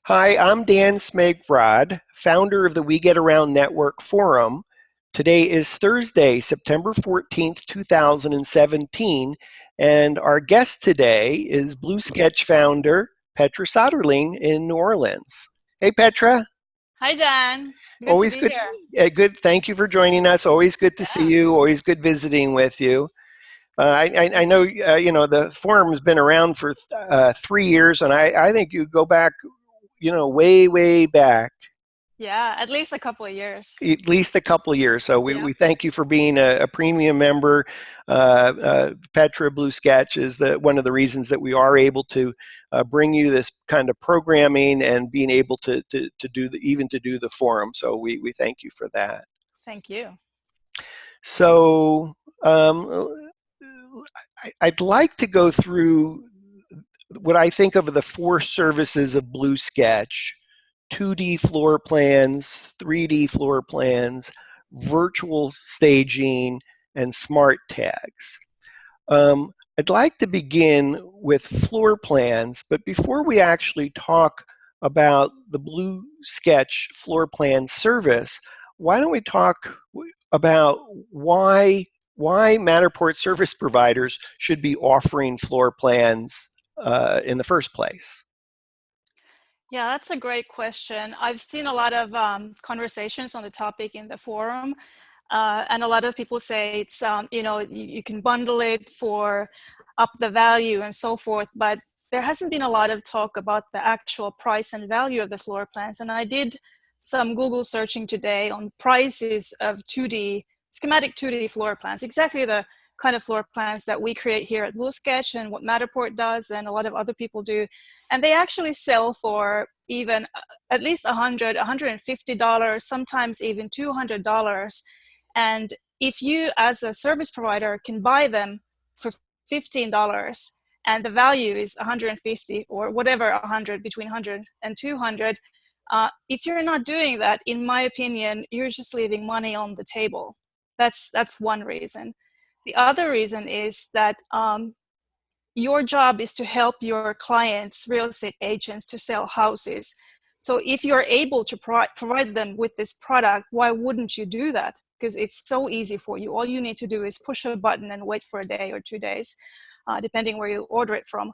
Hi, I'm Dan Smegbrod, founder of the We Get Around Network Forum. Today is Thursday, September 14th, 2017, and our guest today is Blue Sketch founder Petra Soderling in New Orleans. Hey, Petra. Hi, Jan. Good to Always be good. here. Good. Thank you for joining us. Always good to see Yeah. you. Always good visiting with you. I know the forum's been around for 3 years, and I think you go back way back, Yeah, at least a couple of years. at least a couple of years. So we, Yeah. we thank you for being a premium member. Petra Blue Sketch is one of the reasons that we are able to bring you this kind of programming and being able to do to do the forum. So we thank you for that. Thank you. So I'd like to go through what I think of the four services of Blue Sketch: 2D floor plans, 3D floor plans, virtual staging, and smart tags. I'd like to begin with floor plans, but before we actually talk about the Blue Sketch floor plan service, why don't we talk about why Matterport service providers should be offering floor plans in the first place? Yeah, that's a great question. I've seen a lot of conversations on the topic in the forum, and a lot of people say it's, you can bundle it for up the value and so forth, but there hasn't been a lot of talk about the actual price and value of the floor plans. And I did some Google searching today on prices of 2D, schematic 2D floor plans, exactly the kind of floor plans that we create here at Blue Sketch and what Matterport does and a lot of other people do. And they actually sell for even at least $100, $150, sometimes even $200. And if you, as a service provider, can buy them for $15 and the value is 150 or whatever, 100, between 100 and 200, if you're not doing that, in my opinion, you're just leaving money on the table. That's one reason. The other reason is that your job is to help your clients, real estate agents, to sell houses. So if you're able to provide them with this product, why wouldn't you do that? Because it's so easy for you. All you need to do is push a button and wait for a day or 2 days, depending where you order it from.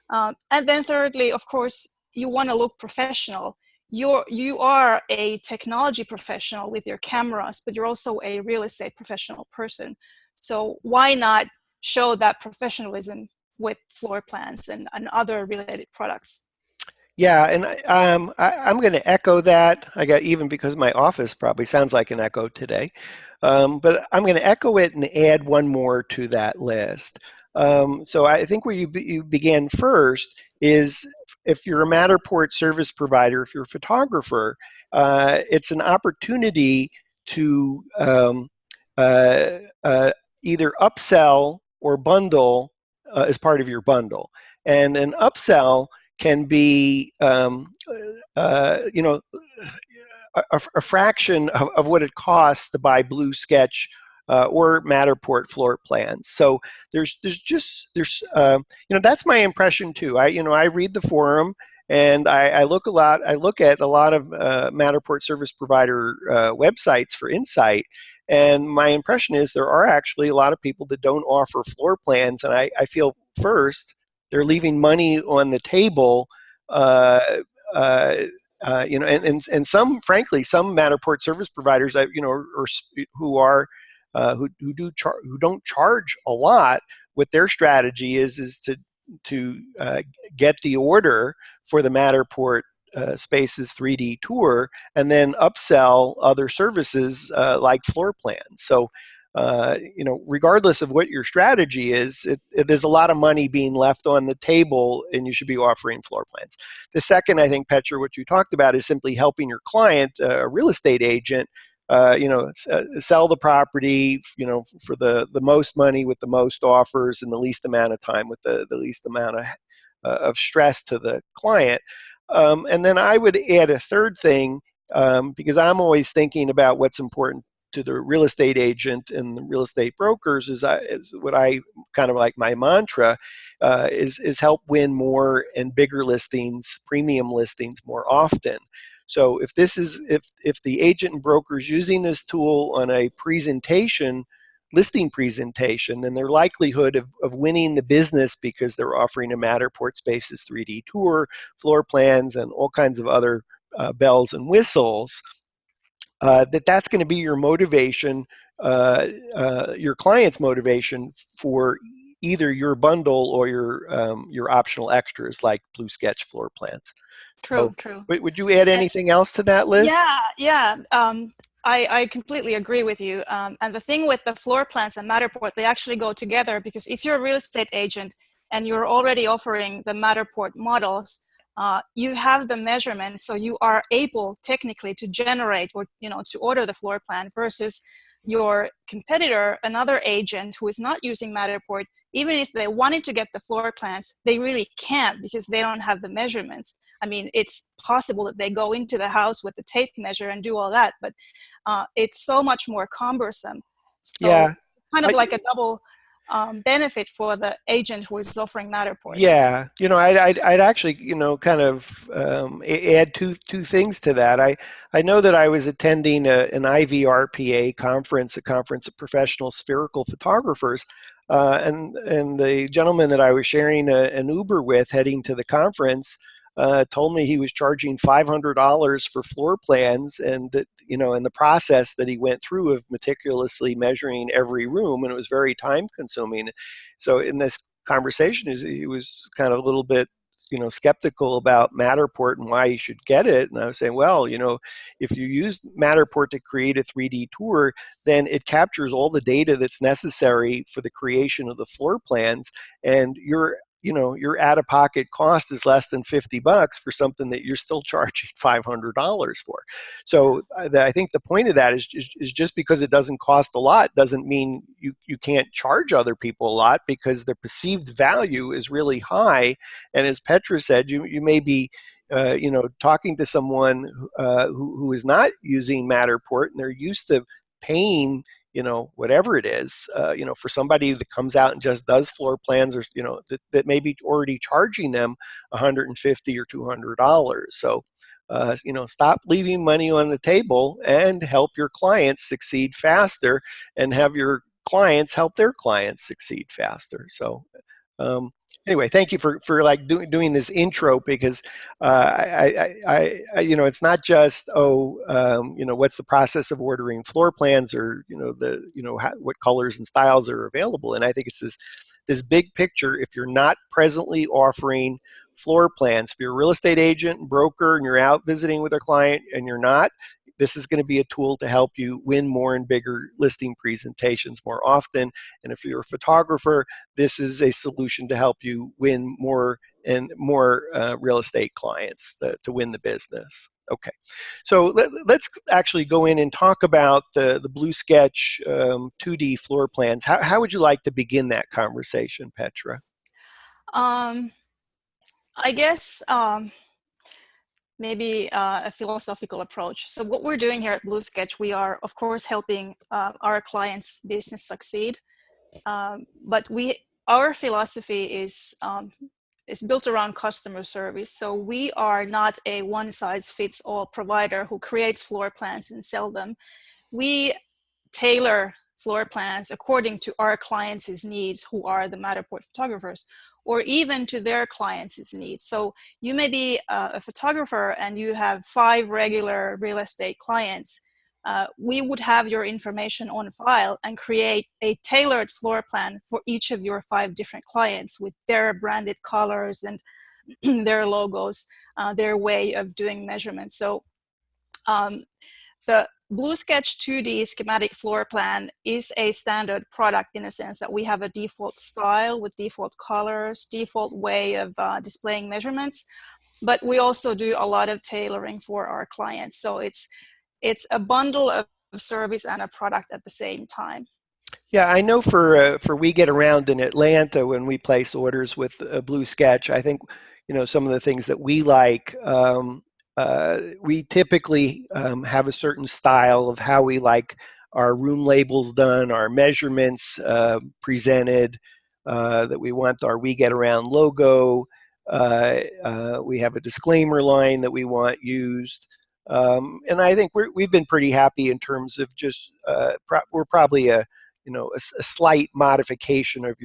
And then thirdly, of course, you want to look professional. You are a technology professional with your cameras, but you're also a real estate professional person. So why not show that professionalism with floor plans and other related products? Yeah, and I'm going to echo that. I got even because my office probably sounds like an echo today, but I'm going to echo it and add one more to that list. So I think where you began first is if you're a Matterport service provider, if you're a photographer, it's an opportunity to uh, either upsell or bundle as part of your bundle. And an upsell can be, a fraction of what it costs to buy Blue Sketch or Matterport floor plans. So that's my impression too. I read the forum and I look at a lot of Matterport service provider websites for insight. And my impression is there are actually a lot of people that don't offer floor plans, and I feel first they're leaving money on the table. Uh, uh, and some, frankly, some Matterport service providers, who are who don't charge a lot. What their strategy is to get the order for the Matterport Spaces 3D tour and then upsell other services like floor plans. So regardless of what your strategy is, there's a lot of money being left on the table, and you should be offering floor plans. The second, I think, Petra, what you talked about is simply helping your client, a real estate agent, sell the property, for the most money with the most offers in the least amount of time with the least amount of stress to the client. And then I would add a third thing, because I'm always thinking about what's important to the real estate agent and the real estate brokers is what I kind of like my mantra is help win more and bigger listings, premium listings more often. So if the agent and broker is using this tool on a listing presentation, then their likelihood of winning the business because they're offering a Matterport Spaces 3D tour, floor plans, and all kinds of other bells and whistles, that's going to be your motivation, your client's motivation for either your bundle or your optional extras like Blue Sketch floor plans. So, True, true. would you add And anything else to that list? yeah, yeah. I completely agree with you. And the thing with the floor plans and Matterport, they actually go together, because if you're a real estate agent and you're already offering the Matterport models, you have the measurements, so you are able technically to generate or to order the floor plan, versus your competitor, another agent who is not using Matterport. Even if they wanted to get the floor plans, they really can't because they don't have the measurements. I mean, it's possible that they go into the house with the tape measure and do all that, but it's so much more cumbersome. So Yeah, kind of I, like a double benefit for the agent who is offering Matterport. Yeah, I'd actually, kind of add two things to that. I know that I was attending an IVRPA conference, a conference of professional spherical photographers, and the gentleman that I was sharing an Uber with heading to the conference told me he was charging $500 for floor plans, and that in the process that he went through of meticulously measuring every room, and it was very time consuming. So in this conversation is he was kind of a little bit skeptical about Matterport and why you should get it. And I was saying, well, if you use Matterport to create a 3D tour, then it captures all the data that's necessary for the creation of the floor plans, and your out-of-pocket cost is less than $50 for something that you're still charging $500 for. So I think the point of that is just because it doesn't cost a lot doesn't mean you can't charge other people a lot, because the perceived value is really high. And as Petra said, you may be talking to someone who is not using Matterport, and they're used to paying whatever it is, for somebody that comes out and just does floor plans, or that may be already charging them $150 or $200. So stop leaving money on the table and help your clients succeed faster, and have your clients help their clients succeed faster. So um, anyway, thank you for like doing this intro, because it's not just what's the process of ordering floor plans, or what colors and styles are available. And I think it's this big picture. If you're not presently offering floor plans, if you're a real estate agent and broker and you're out visiting with a client and you're not, this is going to be a tool to help you win more and bigger listing presentations more often. And if you're a photographer, this is a solution to help you win more and more real estate clients to win the business. Okay, so let's actually go in and talk about the Blue Sketch 2D floor plans. How would you like to begin that conversation, Petra? Um, I guess maybe a philosophical approach. So what we're doing here at Blue Sketch, we are of course helping our clients' business succeed, but our philosophy is built around customer service. So we are not a one-size-fits-all provider who creates floor plans and sell them. We tailor floor plans according to our clients' needs, who are the Matterport photographers, or even to their clients' needs. So you may be a photographer and you have 5 regular real estate clients. We would have your information on file and create a tailored floor plan for each of your 5 different clients, with their branded colors and their logos, their way of doing measurements. So the Blue Sketch 2D schematic floor plan is a standard product, in a sense that we have a default style with default colors, default way of displaying measurements, but we also do a lot of tailoring for our clients. So it's a bundle of service and a product at the same time. Yeah, I know for We Get Around in Atlanta, when we place orders with Blue Sketch, I think some of the things that we like. We typically have a certain style of how we like our room labels done, our measurements presented, that we want our We Get Around logo. We have a disclaimer line that we want used. And I think we've been pretty happy in terms of just we're probably a slight modification of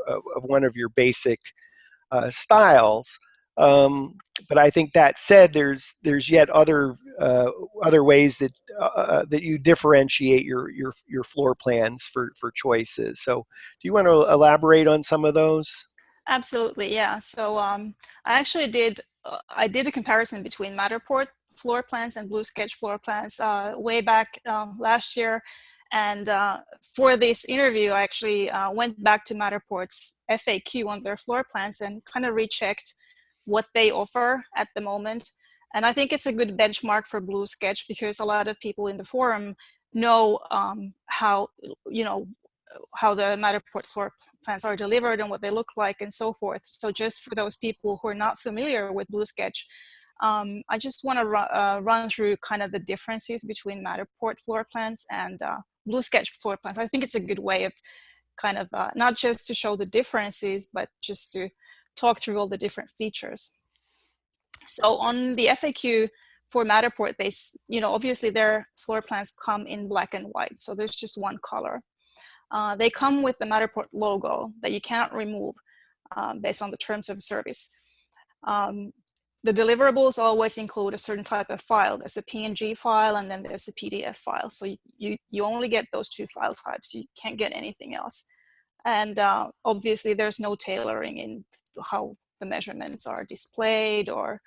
of one of your basic styles. But I think that said, there's yet other ways that you differentiate your floor plans for choices. So, do you want to elaborate on some of those? Absolutely, yeah. So I actually did a comparison between Matterport floor plans and Blue Sketch floor plans way back last year. And for this interview, I actually went back to Matterport's FAQ on their floor plans and kind of rechecked what they offer at the moment. And I think it's a good benchmark for Blue Sketch because a lot of people in the forum know how, you know, how the Matterport floor plans are delivered and what they look like and so forth. So just for those people who are not familiar with Blue Sketch, I just want to run through kind of the differences between Matterport floor plans and Blue Sketch floor plans. I think it's a good way of kind of not just to show the differences, but just to talk through all the different features. So on the FAQ for Matterport, obviously their floor plans come in black and white. So there's just one color. They come with the Matterport logo that you cannot remove based on the terms of service. The deliverables always include a certain type of file. There's a PNG file and then there's a PDF file. So you only get those two file types. You can't get anything else. And obviously there's no tailoring in how the measurements are displayed or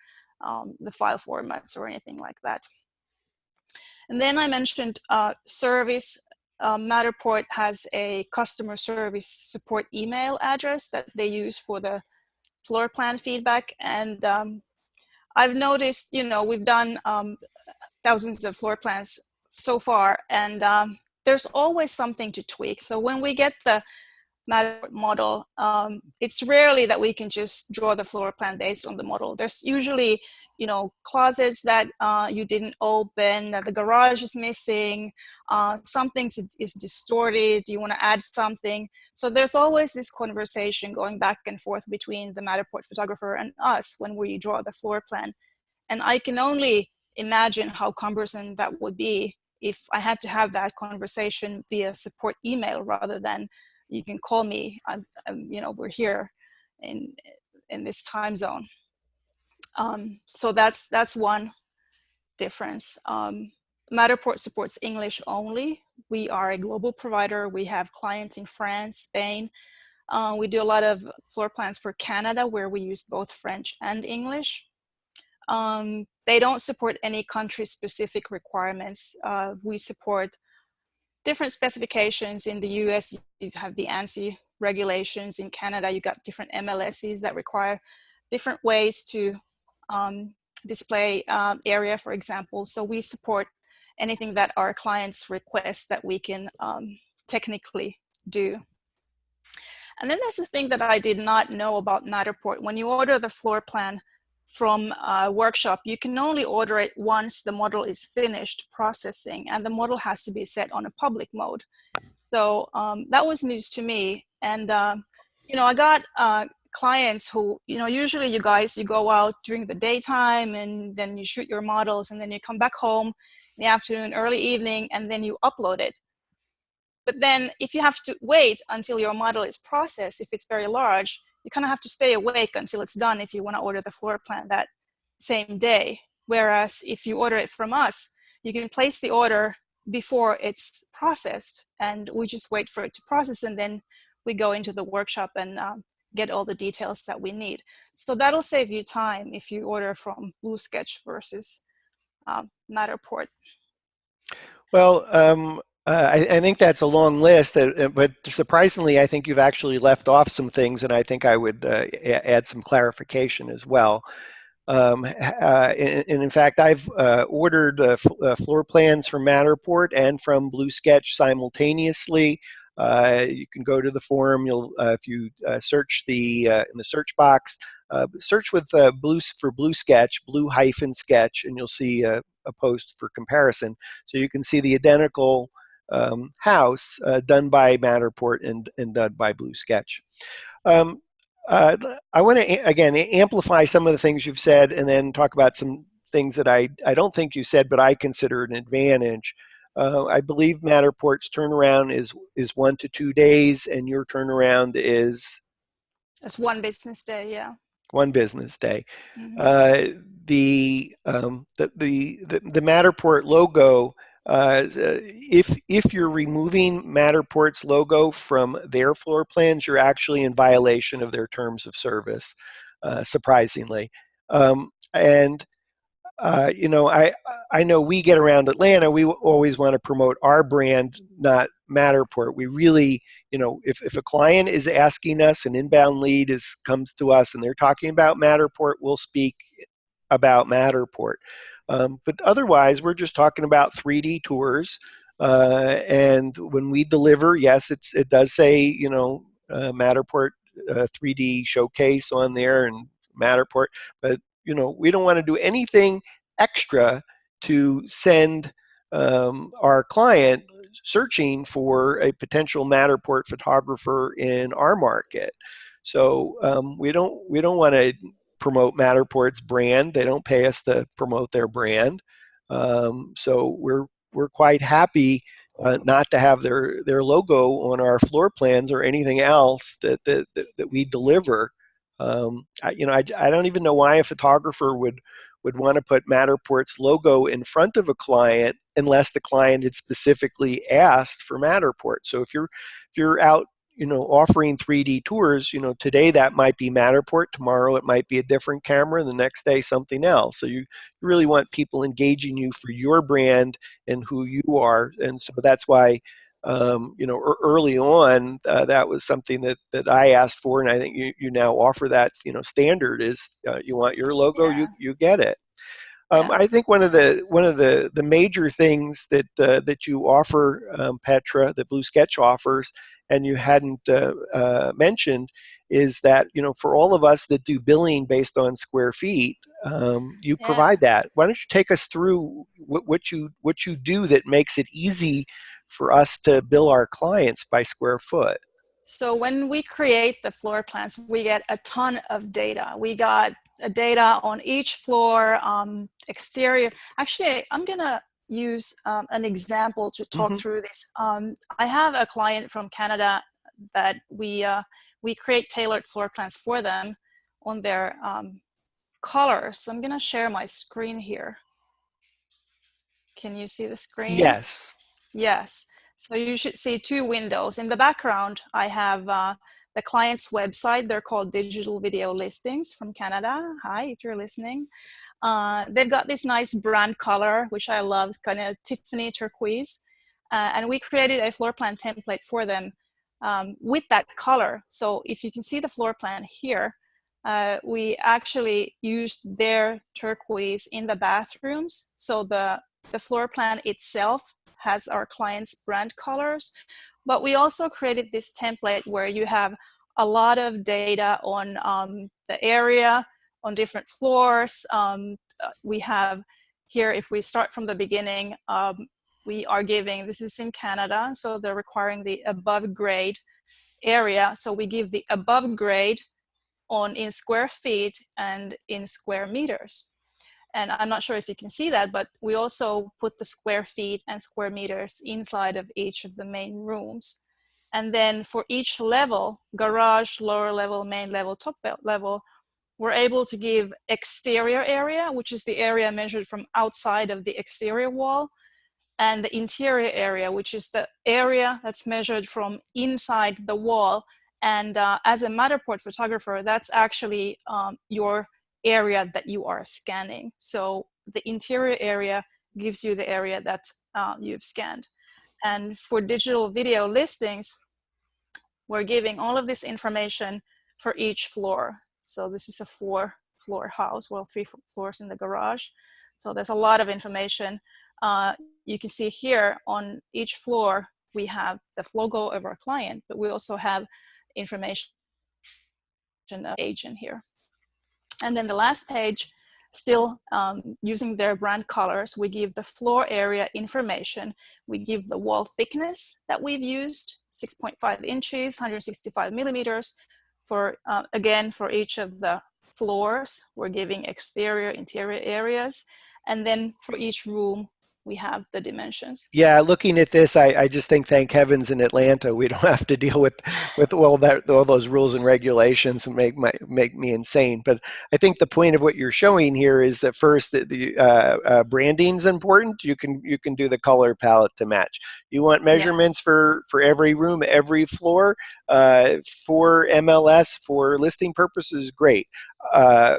the file formats or anything like that. And then I mentioned service. Matterport has a customer service support email address that they use for the floor plan feedback. And I've noticed, we've done thousands of floor plans so far, and there's always something to tweak. So when we get the Matterport model, it's rarely that we can just draw the floor plan based on the model. There's usually, closets that you didn't open, that the garage is missing, something is distorted, you want to add something. So there's always this conversation going back and forth between the Matterport photographer and us when we draw the floor plan. And I can only imagine how cumbersome that would be if I had to have that conversation via support email rather than you can call me. We're here in this time zone. So that's one difference. Matterport supports English only. We are a global provider. We have clients in France, Spain. We do a lot of floor plans for Canada where we use both French and English. They don't support any country-specific requirements. We support different specifications. In the US, you have the ANSI regulations. In Canada, you got different MLSs that require different ways to display area, for example. So we support anything that our clients request that we can technically do. And then there's a thing that I did not know about Matterport. When you order the floor plan from a workshop, you can only order it once the model is finished processing, and the model has to be set on a public mode. So that was news to me. And, I got clients who, usually you go out during the daytime and then you shoot your models and then you come back home in the afternoon, early evening, and then you upload it. But then if you have to wait until your model is processed, if it's very large, you kind of have to stay awake until it's done if you want to order the floor plan that same day. Whereas if you order it from us, you can place the order before it's processed, and we just wait for it to process, and then we go into the workshop and get all the details that we need. So that'll save you time if you order from Blue Sketch versus Matterport. Well, I think that's a long list, but surprisingly, I think you've actually left off some things, and I think I would add some clarification as well. And in fact, I've ordered floor plans from Matterport and from Blue Sketch simultaneously. You can go to the forum. If you search in the search box, search with Blue Sketch, Blue-Sketch, and you'll see a post for comparison. So you can see the identical house done by Matterport and done by Blue Sketch. Um, I want to, again, amplify some of the things you've said and then talk about some things that I don't think you said, but I consider an advantage. I believe Matterport's turnaround is 1 to 2 days, and your turnaround is It's 1 business day, yeah. 1 business day. Mm-hmm. Uh, the Matterport logo. If you're removing Matterport's logo from their floor plans, you're actually in violation of their terms of service. Surprisingly, and you know, I know we get around Atlanta. We always want to promote our brand, not Matterport. We really, you know, if a client is asking us, an inbound lead comes to us and they're talking about Matterport, we'll speak about Matterport. But otherwise, we're just talking about 3D tours. And when we deliver, yes, it does say, you know, Matterport 3D showcase on there and Matterport, but you know, we don't want to do anything extra to send our client searching for a potential Matterport photographer in our market. So we don't want to promote Matterport's brand. They don't pay us to promote their brand. So we're quite happy not to have their logo on our floor plans or anything else that we deliver. I don't even know why a photographer would want to put Matterport's logo in front of a client unless the client had specifically asked for Matterport. So if you're out, you know, offering 3D tours, you know, today that might be Matterport, tomorrow it might be a different camera, and the next day something else. So you really want people engaging you for your brand and who you are, and so that's why you know, early on, that was something that I asked for, and I think you now offer that, you know, standard is you want your logo, Yeah, you get it. yeah, I think one of the major things that you offer, Petra, that Blue Sketch offers, and you hadn't mentioned, is that, you know, for all of us that do billing based on square feet, you yeah. provide that. Why don't you take us through what you do that makes it easy for us to bill our clients by square foot? So when we create the floor plans, we get a ton of data. We got data on each floor, exterior. Actually, I'm gonna use an example to talk Hmm. through this. I have a client from Canada that we create tailored floor plans for them on their colors. So I'm gonna share my screen here. Can you see the screen? Yes. Yes. So you should see two windows. In the background, I have the client's website. They're called Digital Video Listings from Canada. Hi, if you're listening. They've got this nice brand color, which I love, kind of Tiffany turquoise. And we created a floor plan template for them with that color. So if you can see the floor plan here, we actually used their turquoise in the bathrooms. So the floor plan itself has our client's brand colors, but we also created this template where you have a lot of data on the area, on different floors. We have here, if we start from the beginning, we are giving, this is in Canada, so they're requiring the above grade area. So we give the above grade on in square feet and in square meters. And I'm not sure if you can see that, but we also put the square feet and square meters inside of each of the main rooms. And then for each level, garage, lower level, main level, top level, we're able to give exterior area, which is the area measured from outside of the exterior wall, and the interior area, which is the area that's measured from inside the wall. And as a Matterport photographer, that's actually your area that you are scanning. So the interior area gives you the area that you've scanned. And for digital video listings, we're giving all of this information for each floor. So this is a 4-floor house, well, 3 floors in the garage. So there's a lot of information. You can see here on each floor, we have the logo of our client, but we also have information of agent here. And then the last page still using their brand colors. We give the floor area information. We give the wall thickness that we've used, 6.5 inches, 165 millimeters. For again, for each of the floors, we're giving exterior, interior areas. And then for each room, we have the dimensions. Yeah, looking at this, I just think, thank heavens, in Atlanta we don't have to deal with all those rules and regulations and make me insane. But I think the point of what you're showing here is that first, the branding is important. You can do the color palette to match. You want Yeah. measurements for every room, every floor, for MLS for listing purposes. Great. Uh,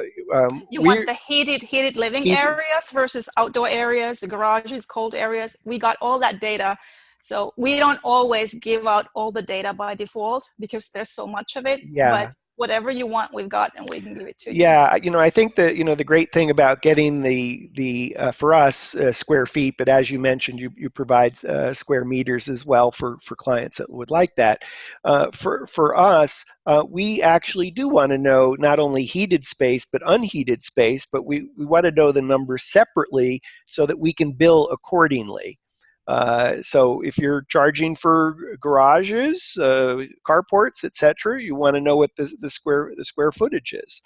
You want we the heated living heat. areas versus outdoor areas, the garages, cold areas. We got all that data. So we don't always give out all the data by default because there's so much of it. But Yeah. whatever you want, we've got, and we can give it to you. Yeah, I think that the great thing about getting the for us square feet, but as you mentioned, you provide square meters as well for clients that would like that. For us, we actually do want to know not only heated space but unheated space, but we want to know the numbers separately so that we can bill accordingly. So if you're charging for garages, carports, etc., you want to know what the square footage is.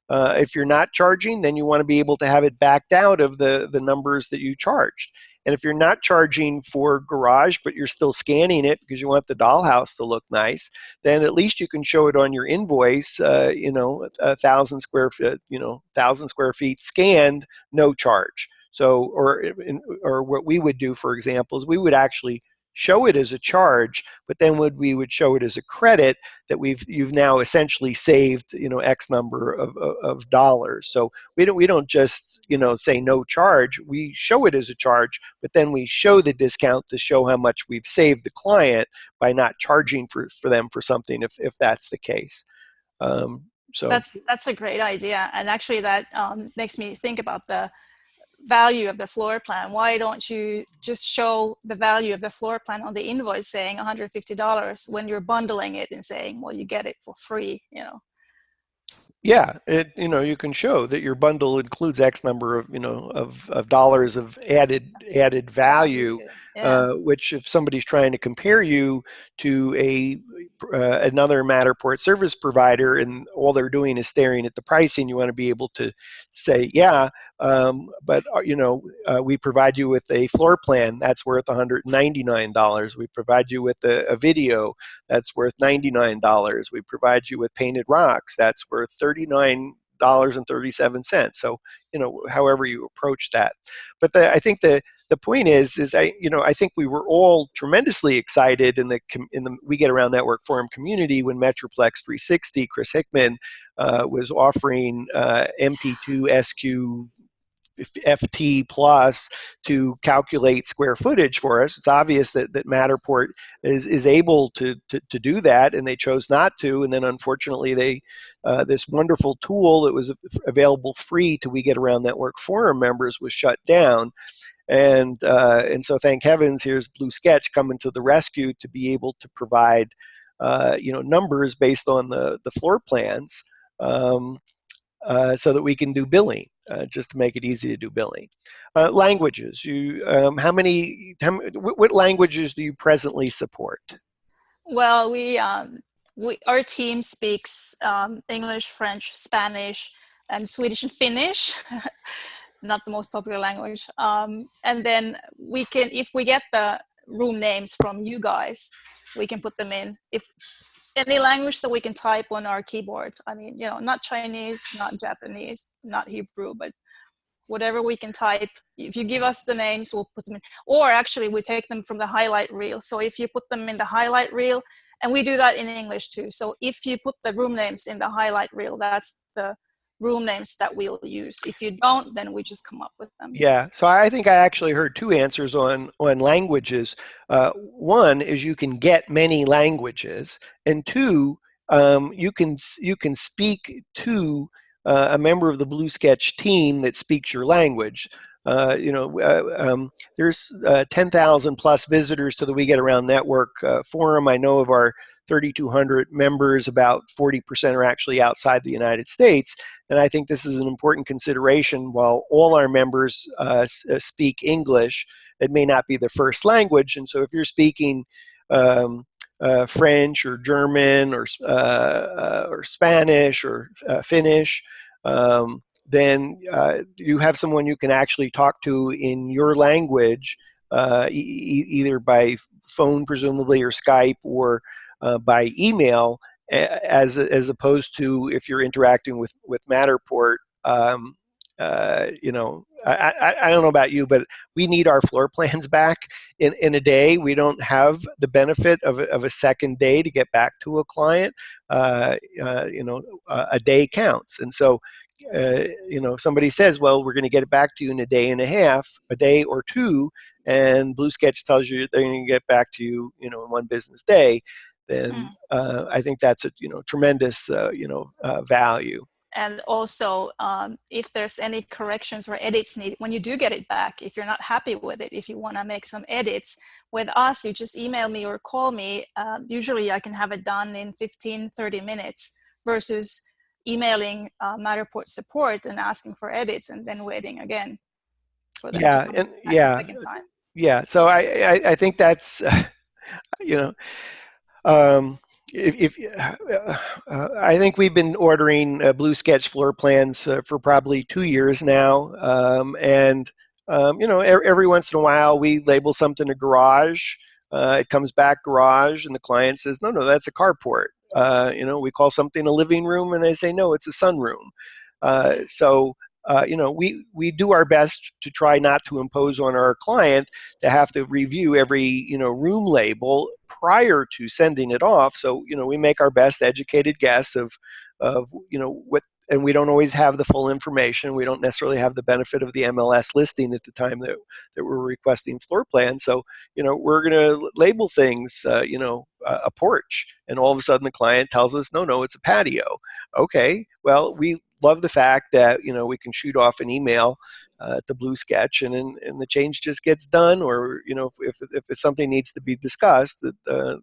If you're not charging, then you want to be able to have it backed out of the numbers that you charged. And if you're not charging for garage, but you're still scanning it because you want the dollhouse to look nice, then at least you can show it on your invoice. 1,000 square feet, 1,000 square feet scanned, no charge. So, or what we would do, for example, is we would actually show it as a charge, but then we would show it as a credit that you've now essentially saved X number of dollars. So we don't just say no charge. We show it as a charge, but then we show the discount to show how much we've saved the client by not charging for them for something if that's the case. So That's a great idea. And actually that makes me think about the value of the floor plan. Why don't you just show the value of the floor plan on the invoice saying $150 when you're bundling it and saying, well, you get it for free. yeah, you can show that your bundle includes X number of dollars of added Value. value, Yeah. which if somebody's trying to compare you to another Matterport service provider and all they're doing is staring at the pricing, you want to be able to say, yeah, but we provide you with a floor plan that's worth $199. We provide you with a video that's worth $99. We provide you with painted rocks that's worth $39.37. So, however you approach that. But I think the point is I think we were all tremendously excited in the We Get Around Network Forum community when Metroplex 360, Chris Hickman, was offering MP2 SQ FT plus to calculate square footage for us. It's obvious that Matterport is able to do that, and they chose not to. And then unfortunately, this wonderful tool that was available free to We Get Around Network Forum members was shut down. And so thank heavens, here's Blue Sketch coming to the rescue to be able to provide numbers based on the floor plans. So that we can do billing, just to make it easy to do billing. Languages. What languages do you presently support? Well, our team speaks English, French, Spanish, and Swedish and Finnish. Not the most popular language. And then we can, if we get the room names from you guys, we can put them in. If any language that we can type on our keyboard. I mean, not Chinese, not Japanese, not Hebrew, but whatever we can type. If you give us the names, we'll put them in. Or actually, we take them from the highlight reel. So if you put them in the highlight reel, and we do that in English too. So if you put the room names in the highlight reel, that's the room names that we'll use. If you don't, then we just come up with them. Yeah, so I think I actually heard two answers on languages. One is you can get many languages, and two, you can speak to a member of the Blue Sketch team that speaks your language. There's 10,000 plus visitors to the We Get Around Network forum. I know of our 3,200 members, about 40% are actually outside the United States. And I think this is an important consideration. While all our members speak English, it may not be the first language. And so if you're speaking French or German or Spanish or Finnish, then you have someone you can actually talk to in your language, either by phone, presumably, or Skype, or by email, as opposed to if you're interacting with Matterport. I don't know about you, but we need our floor plans back in a day. We don't have the benefit of a second day to get back to a client. A day counts. And so, somebody says, well, we're going to get it back to you in a day and a half, a day or two, and Blue Sketch tells you they're going to get back to you, in one business day, then I think that's a, tremendous, value. And also, if there's any corrections or edits needed, when you do get it back, if you're not happy with it, if you want to make some edits with us, you just email me or call me. Usually I can have it done in 15-30 minutes versus emailing Matterport support and asking for edits and then waiting again for them to Yeah, come and back a second time. yeah. So I think that's, you know, if I think we've been ordering Blue Sketch floor plans for probably 2 years now, and every once in a while we label something a garage. It comes back garage, and the client says, no, that's a carport. We call something a living room, and they say, no, it's a sunroom. We do our best to try not to impose on our client to have to review every room label prior to sending it off. So we make our best educated guess of what, and we don't always have the full information. We don't necessarily have the benefit of the MLS listing at the time that we're requesting floor plans. So we're going to label things a porch, and all of a sudden the client tells us, no, it's a patio. Okay, well, we love the fact that we can shoot off an email to Blue Sketch, and the change just gets done. Or if something needs to be discussed, that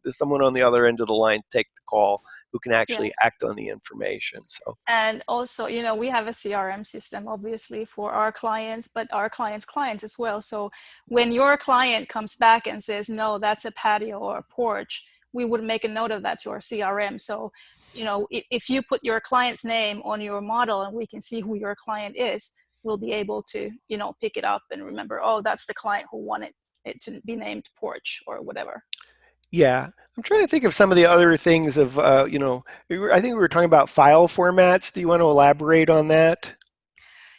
there's someone on the other end of the line to take the call who can actually act on the information. So, and also, we have a CRM system, obviously, for our clients, but our clients' clients as well. So when your client comes back and says, no, that's a patio or a porch, we would make a note of that to our CRM. So, if you put your client's name on your model and we can see who your client is, we'll be able to, pick it up and remember, oh, that's the client who wanted it to be named porch or whatever. yeah, I'm trying to think of some of the other things of, I think we were talking about file formats. Do you want to elaborate on that?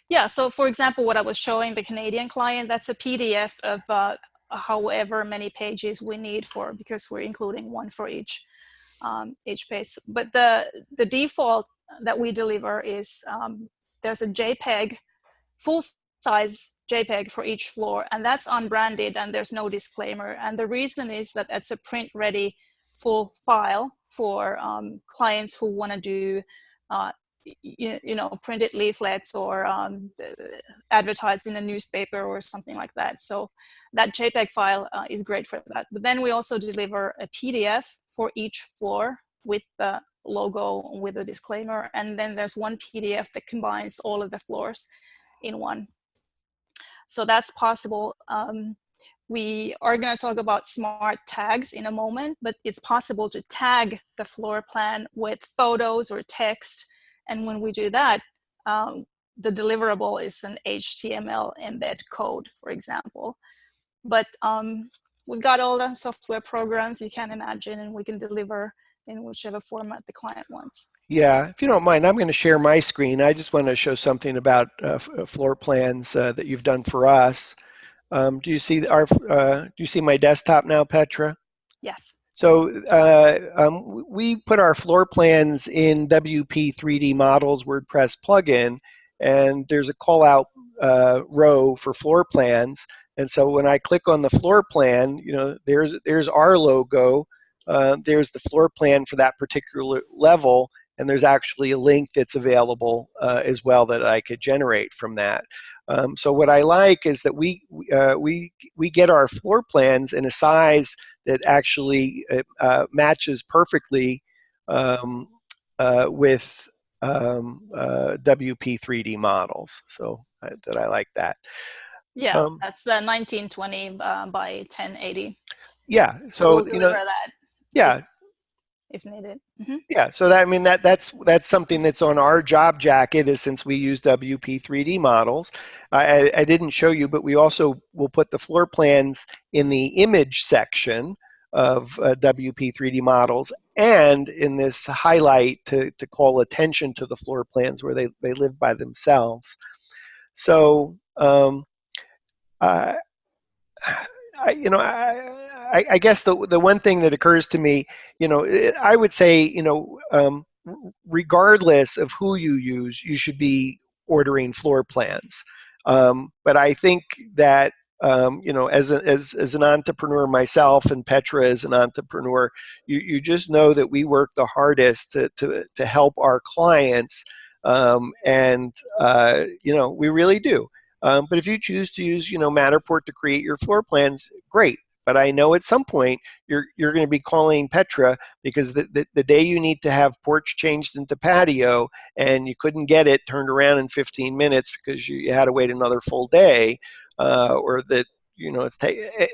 Yeah, so for example, what I was showing the Canadian client, that's a PDF of however many pages we need because we're including one for each page. But the default that we deliver is there's a JPEG, full-size JPEG for each floor, and that's unbranded and there's no disclaimer. And the reason is that it's a print-ready full file for clients who want to do printed leaflets or advertised in a newspaper or something like that. So that JPEG file is great for that. But then we also deliver a PDF for each floor with the logo, with a disclaimer. And then there's one PDF that combines all of the floors in one. So that's possible. We are going to talk about smart tags in a moment, but it's possible to tag the floor plan with photos or text. And when we do that, the deliverable is an HTML embed code, for example. But we've got all the software programs you can imagine, and we can deliver in whichever format the client wants. Yeah, if you don't mind, I'm going to share my screen. I just want to show something about floor plans that you've done for us. Do you see do you see my desktop now, Petra? Yes. So we put our floor plans in WP 3D Models WordPress plugin, and there's a call out row for floor plans. And so when I click on the floor plan, there's our logo. There's the floor plan for that particular level, and there's actually a link that's available as well that I could generate from that. So what I like is that we get our floor plans in a size that actually matches perfectly um, with WP3D models. So that I like that. Yeah, Um, that's the 1920 by 1080. yeah. We So will deliver that yeah. if if needed. Mm-hmm. Yeah, so that I mean that's something that's on our job jacket is since we use WP3D models. I didn't show you, but we also will put the floor plans in the image section of WP3D models and in this highlight to call attention to the floor plans where they live by themselves. So uh, I guess the one thing that occurs to me, I would say, regardless of who you use, you should be ordering floor plans. But I think that as an entrepreneur myself, and Petra as an entrepreneur, you just know that we work the hardest to help our clients, and we really do. But if you choose to use, Matterport to create your floor plans, great. But I know at some point you're going to be calling Petra because the day you need to have porch changed into patio and you couldn't get it turned around in 15 minutes because you had to wait another full day, or that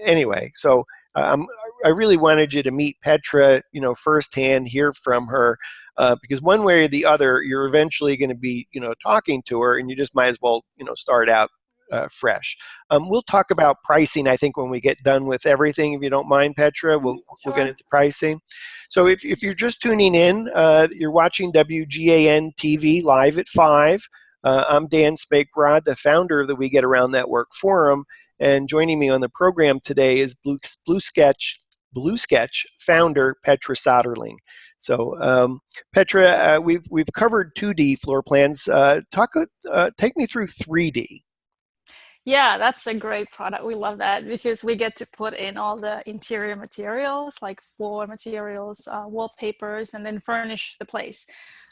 anyway. So um, I really wanted you to meet Petra, firsthand, hear from her, because one way or the other, you're eventually going to be, talking to her, and you just might as well, start out fresh. We'll talk about pricing, I think, when we get done with everything. If you don't mind, Petra, Mm-hmm. we'll get Sure. into pricing. So if you're just tuning in, you're watching WGAN TV live at 5. I'm Dan Spakerod, the founder of the We Get Around Network Forum, and joining me on the program today is Blue Sketch founder Petra Soderling. So, Petra, we've covered 2D floor plans. Take me through 3D. Yeah, that's a great product. We love that because we get to put in all the interior materials like floor materials, wallpapers, and then furnish the place.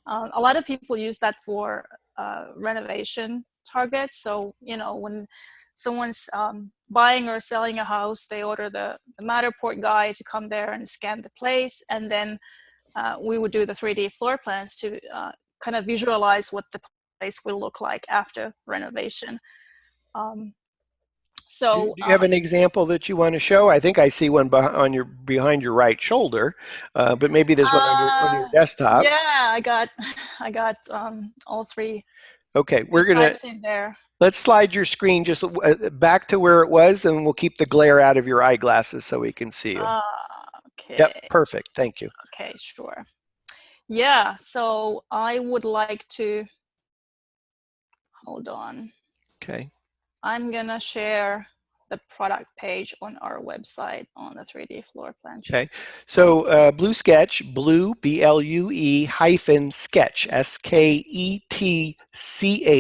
A lot of people use that for renovation targets. So, when someone's buying or selling a house, they order the Matterport guy to come there and scan the place. And then we would do the 3D floor plans to kind of visualize what the place will look like after renovation. Um, Do, so do you have an example that you want to show? I think I see one behind your right shoulder, but maybe there's one on your desktop. yeah, I got all Okay, three types in there. let's slide your screen just back to where it was, and we'll keep the glare out of your eyeglasses so we can see you. Yep, Okay, perfect. Thank you. okay, sure. Yeah, so I would like to hold on. Okay. I'm gonna share the product page on our website on the 3D floor plan. Okay. Just So Blue Sketch, Blue BLUE hyphen sketch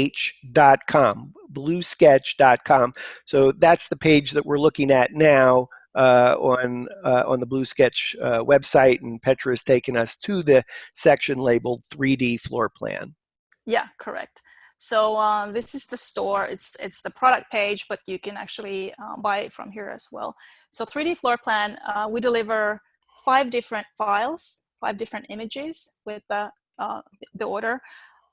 SKETCH.com, bluesketch.com. So that's the page that we're looking at now on the Blue Sketch website, and Petra has taken us to the section labeled 3D floor plan. yeah, correct. So this is the store. It's the product page, but you can actually buy it from here as well. So 3D floor plan, we deliver 5 different files, 5 different images with the order.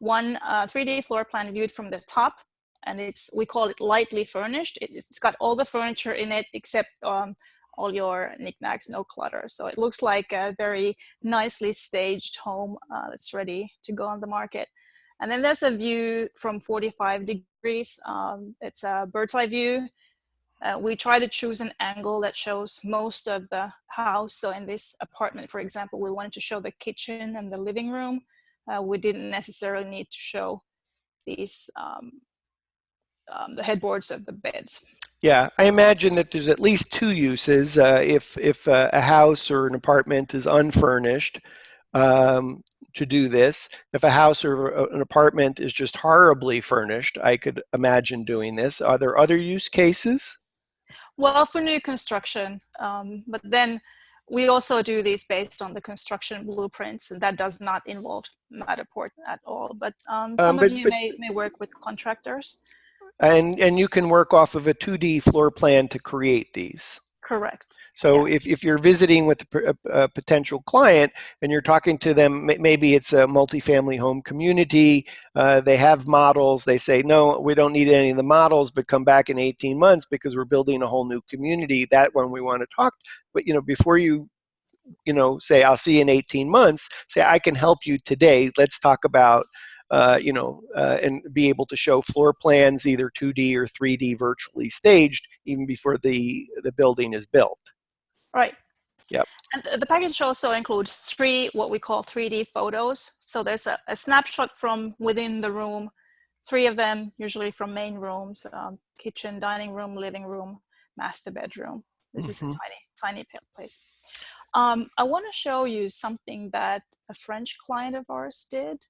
One 3D floor plan viewed from the top, and we call it lightly furnished. It's got all the furniture in it except all your knickknacks, no clutter. So it looks like a very nicely staged home that's ready to go on the market. And then there's a view from 45 degrees. It's a bird's eye view. We try to choose an angle that shows most of the house. So in this apartment, for example, we wanted to show the kitchen and the living room. We didn't necessarily need to show these the headboards of the beds. Yeah, I imagine that there's at least 2 uses. If a house or an apartment is unfurnished, to do this. If a house or an apartment is just horribly furnished, I could imagine doing this. Are there other use cases? Well, for new construction, but then we also do these based on the construction blueprints, and that does not involve Matterport at all. But some of you But may work with contractors. and you can work off of a 2D floor plan to create these. Correct. So Yes. if you're visiting with a potential client and you're talking to them, maybe it's a multifamily home community, they have models, they say, no, we don't need any of the models, but come back in 18 months because we're building a whole new community. That one we want to talk. But before say, I'll see you in 18 months, say, I can help you today. Let's talk about, and be able to show floor plans, either 2D or 3D virtually staged, even before the building is built. Right. Yep. And the package also includes what we call 3D photos. So there's a snapshot from within the room, 3 of them, usually from main rooms, kitchen, dining room, living room, master bedroom. This is a tiny place. I want to show you something that a French client of ours did,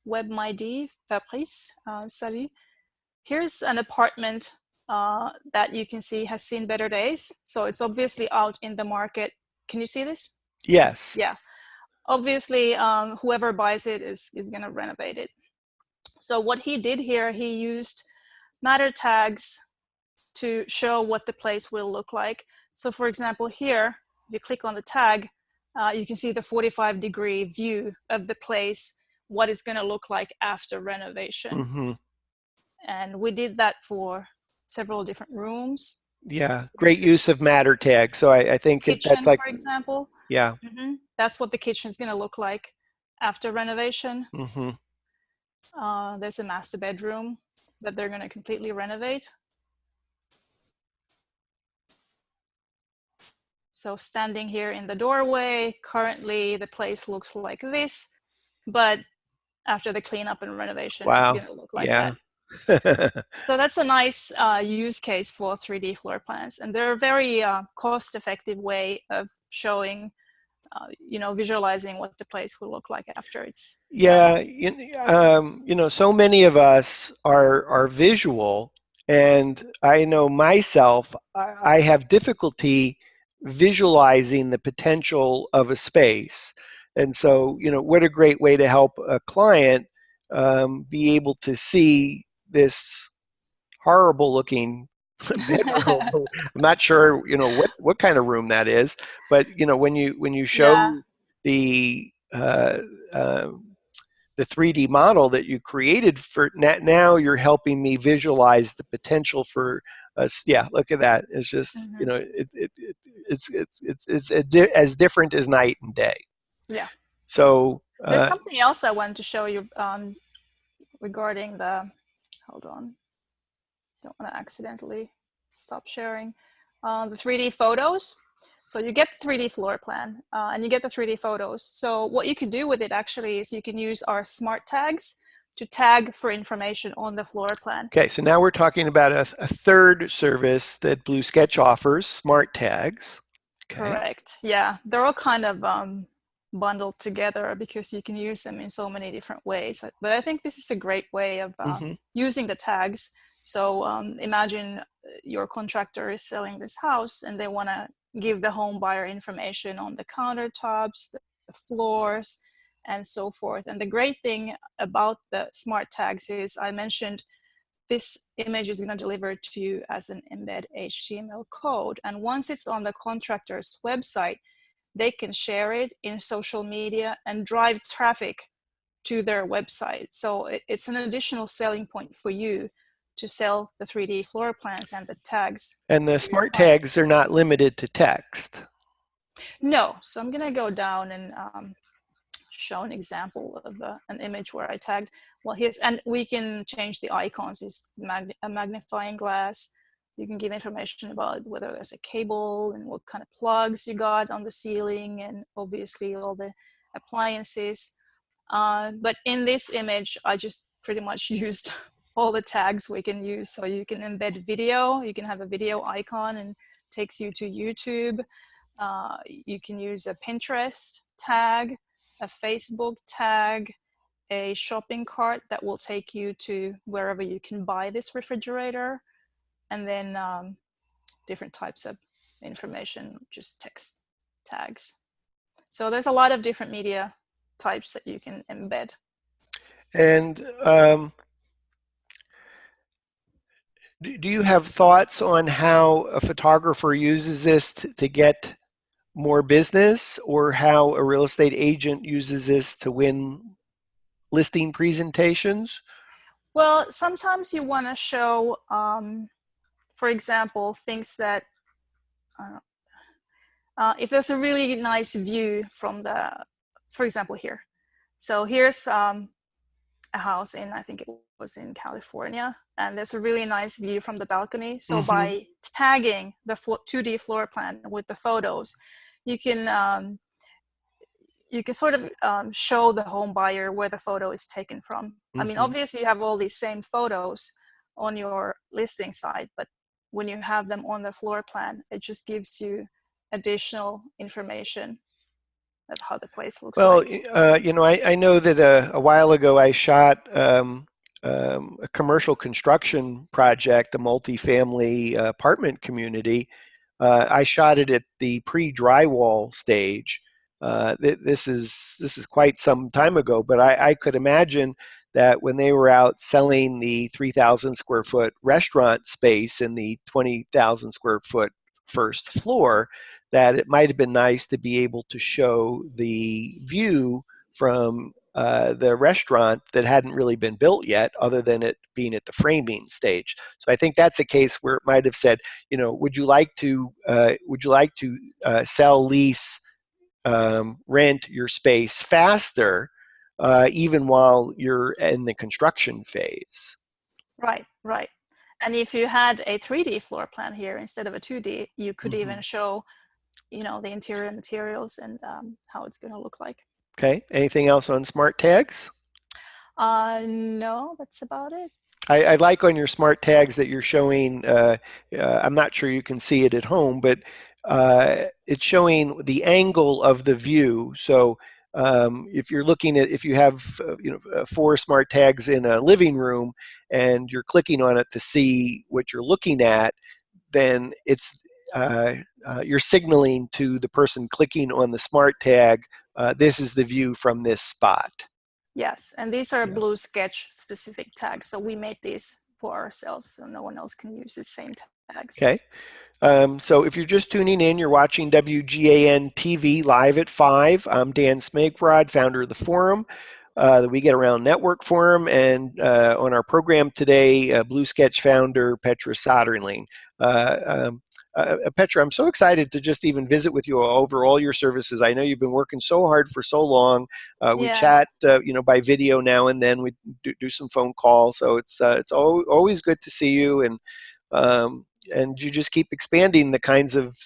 WebMyD, Fabrice, salut. Here's an apartment that you can see has seen better days. So it's obviously out in the market. Can you see this? Yes. Yeah. Obviously, whoever buys it is going to renovate it. So what he did here, he used matter tags to show what the place will look like. So for example, here, if you click on the tag, you can see the 45-degree view of the place, what it's going to look like after renovation. And we did that for several different rooms. Yeah, great use of matter tags. So I think that's kitchen, like, for example. yeah. That's what the kitchen is going to look like after renovation. There's a master bedroom that they're going to completely renovate. So standing here in the doorway, currently the place looks like this, but after the cleanup and renovation, it's going to look like that. So that's a nice use case for 3D floor plans, and they're a very cost-effective way of showing, visualizing what the place will look like after it's done. So many of us are visual, and I know myself, I have difficulty visualizing the potential of a space. And so, what a great way to help a client be able to see this horrible looking bedroom. I'm not sure, what kind of room that is, but when you show the the 3D model that you created for now, you're helping me visualize the potential for us. Yeah, look at that. It's just it's as different as night and day. Yeah. So there's something else I wanted to show you regarding the. Hold on. Don't want to accidentally stop sharing the 3D photos. So you get the 3D floor plan and you get the 3D photos. So what you can do with it actually is you can use our smart tags to tag for information on the floor plan. Okay, so now we're talking about a third service that Blue Sketch offers, smart tags. Okay. Correct. Yeah, they're all kind of bundled together because you can use them in so many different ways. But I think this is a great way of using the tags. So imagine your contractor is selling this house and they want to give the home buyer information on the countertops, the floors, and so forth. And the great thing about the smart tags is I mentioned this image is going to deliver to you as an embed HTML code. And once it's on the contractor's website, they can share it in social media and drive traffic to their website. So it's an additional selling point for you to sell the 3D floor plans and the tags. And the smart tags are not limited to text. No. So I'm going to go down and show an example of an image where I tagged. Well, here's, and we can change the icons. It's a magnifying glass. You can give information about whether there's a cable and what kind of plugs you got on the ceiling, and obviously all the appliances. But in this image, I just pretty much used all the tags we can use. So you can embed video, you can have a video icon and takes you to YouTube. You can use a Pinterest tag, a Facebook tag, a shopping cart that will take you to wherever you can buy this refrigerator, and then different types of information, just text. tags. So there's a lot of different media types that you can embed. And do you have thoughts on how a photographer uses this to get more business, or how a real estate agent uses this to win listing presentations? Well, sometimes you want to show, for example, things that, uh, if there's a really nice view from the, for example, here. So here's a house in, I think it was in California, and there's a really nice view from the balcony. So Mm-hmm. by tagging the 2D floor plan with the photos, you can sort of show the home buyer where the photo is taken from. I mean, Mm-hmm. obviously you have all these same photos on your listing site, but when you have them on the floor plan, it just gives you additional information of how the place looks Well, like. I know that a while ago I shot a commercial construction project, a multifamily apartment community. I shot it at the pre-drywall stage. This is quite some time ago, but I could imagine that when they were out selling the 3,000 square foot restaurant space in the 20,000 square foot first floor, that it might have been nice to be able to show the view from the restaurant that hadn't really been built yet, other than it being at the framing stage. So I think that's a case where it might have said, would you like to sell, lease, rent your space faster, even while you're in the construction phase? Right, right. And if you had a 3D floor plan here instead of a 2D, you could Mm-hmm. even show, the interior materials and how it's going to look like. Okay. Anything else on smart tags? No, that's about it. I like on your smart tags that you're showing. I'm not sure you can see it at home, but it's showing the angle of the view. So if you're looking at, if you have four smart tags in a living room and you're clicking on it to see what you're looking at, then uh, you're signaling to the person clicking on the smart tag, this is the view from this spot. Yes, and these are Yeah. Blue Sketch specific tags. So we made these for ourselves, so no one else can use the same tags. Okay. So if you're just tuning in, you're watching WGAN TV live at 5. I'm Dan Smigrod, founder of the forum, the We Get Around Network Forum, and on our program today, Blue Sketch founder Petra Soderling. Uh, um, Petra, I'm so excited to just even visit with you over all your services. I know you've been working so hard for so long. We Yeah. chat, by video now and then. We do some phone calls, so it's always good to see you, um, and you just keep expanding the kinds of,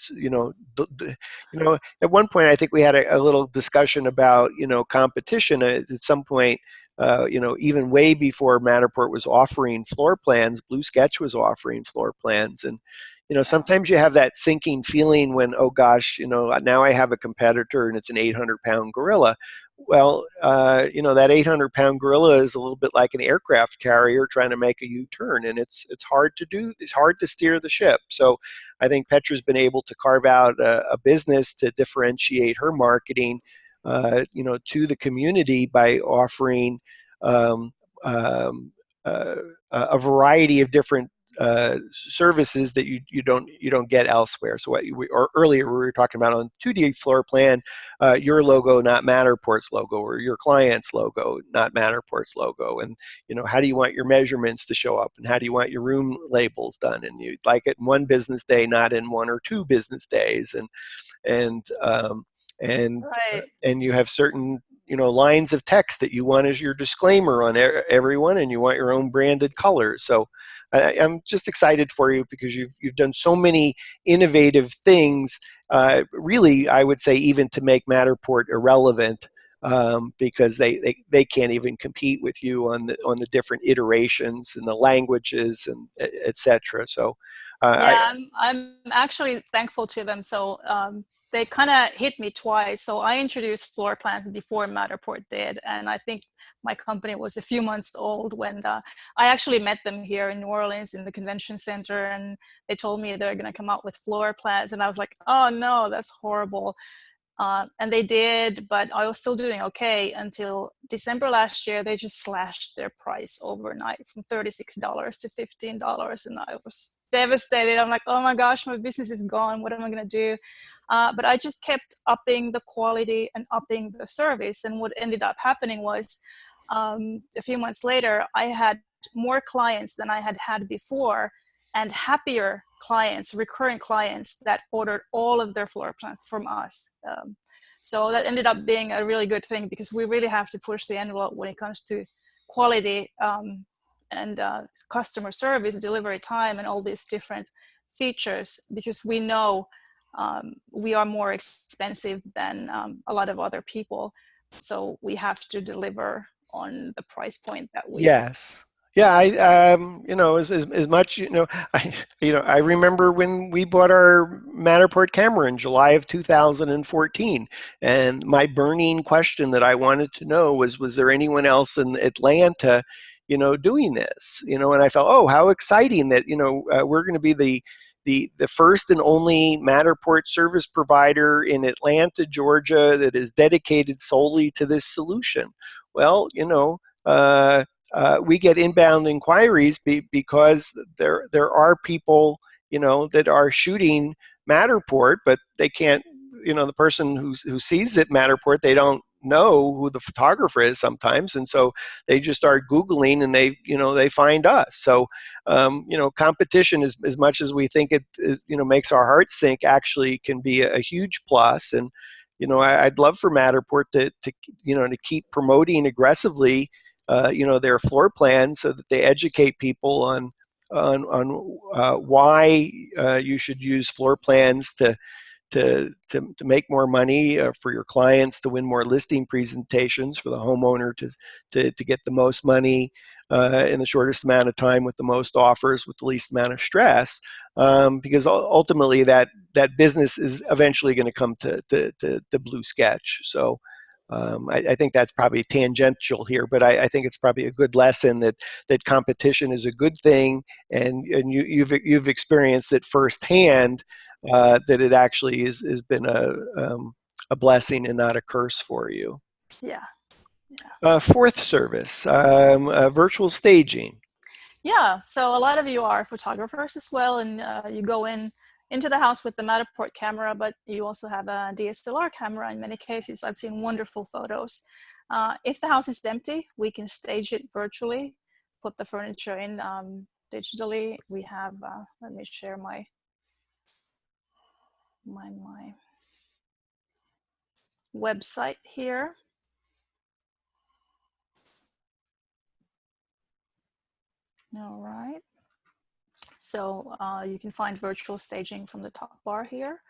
at one point I think we had a little discussion about competition at some point. Even way before Matterport was offering floor plans, Blue Sketch was offering floor plans. And Yeah. sometimes you have that sinking feeling when, oh gosh, now I have a competitor and it's an 800-pound gorilla. Well, that 800-pound gorilla is a little bit like an aircraft carrier trying to make a U-turn, and it's hard to do. It's hard to steer the ship. So, I think Petra's been able to carve out a business to differentiate her marketing, to the community by offering um, um, uh, a variety of different services that you don't get elsewhere. So or earlier we were talking about on 2D floor plan, your logo, not Matterport's logo, or your client's logo, not Matterport's logo. And how do you want your measurements to show up, and how do you want your room labels done? And you'd like it in one business day, not in one or two business days. And and Right. and you have certain lines of text that you want as your disclaimer on everyone, and you want your own branded colors. So I'm just excited for you because you've done so many innovative things. Really, I would say even to make Matterport irrelevant, because they can't even compete with you on the different iterations and the languages and etc. So, Yeah, I'm actually thankful to them. So they kind of hit me twice. So I introduced floor plans before Matterport did, and I think my company was a few months old when I actually met them here in New Orleans in the convention center, and they told me they're going to come out with floor plans, and I was like, oh no, that's horrible. And they did, but I was still doing okay until December last year. They just slashed their price overnight from $36 to $15, and I was devastated. I'm like, oh my gosh, my business is gone. What am I going to do? But I just kept upping the quality and upping the service. And what ended up happening was a few months later, I had more clients than I had had before, and happier clients, recurring clients that ordered all of their floor plans from us. So that ended up being a really good thing, because we really have to push the envelope when it comes to quality and customer service, delivery time, and all these different features, because we know we are more expensive than a lot of other people. So we have to deliver on the price point that we Yes. Yeah, as much, I remember when we bought our Matterport camera in July of 2014, and my burning question that I wanted to know was there anyone else in Atlanta, doing this, and I felt, oh, how exciting that, we're going to be the first and only Matterport service provider in Atlanta, Georgia, that is dedicated solely to this solution. Well, we get inbound inquiries because there are people, that are shooting Matterport, but they can't, the person who sees it Matterport, they don't know who the photographer is sometimes, and so they just start Googling, and they find us. So competition, as much as we think it makes our hearts sink, actually can be a huge plus. And I'd love for Matterport to keep promoting aggressively their floor plans, so that they educate people on why you should use floor plans to make more money, for your clients to win more listing presentations, for the homeowner to get the most money in the shortest amount of time, with the most offers, with the least amount of stress, because ultimately that business is eventually going to come to Blue Sketch. So I think that's probably tangential here, but I think it's probably a good lesson that competition is a good thing, and you've experienced it firsthand, that it actually has been a blessing and not a curse for you. yeah. Fourth service, virtual staging. Yeah, so a lot of you are photographers as well, and you go into the house with the Matterport camera, but you also have a DSLR camera in many cases. I've seen wonderful photos. If the house is empty, we can stage it virtually, put the furniture in digitally. We have, let me share my website here. All right. So you can find virtual staging from the top bar here.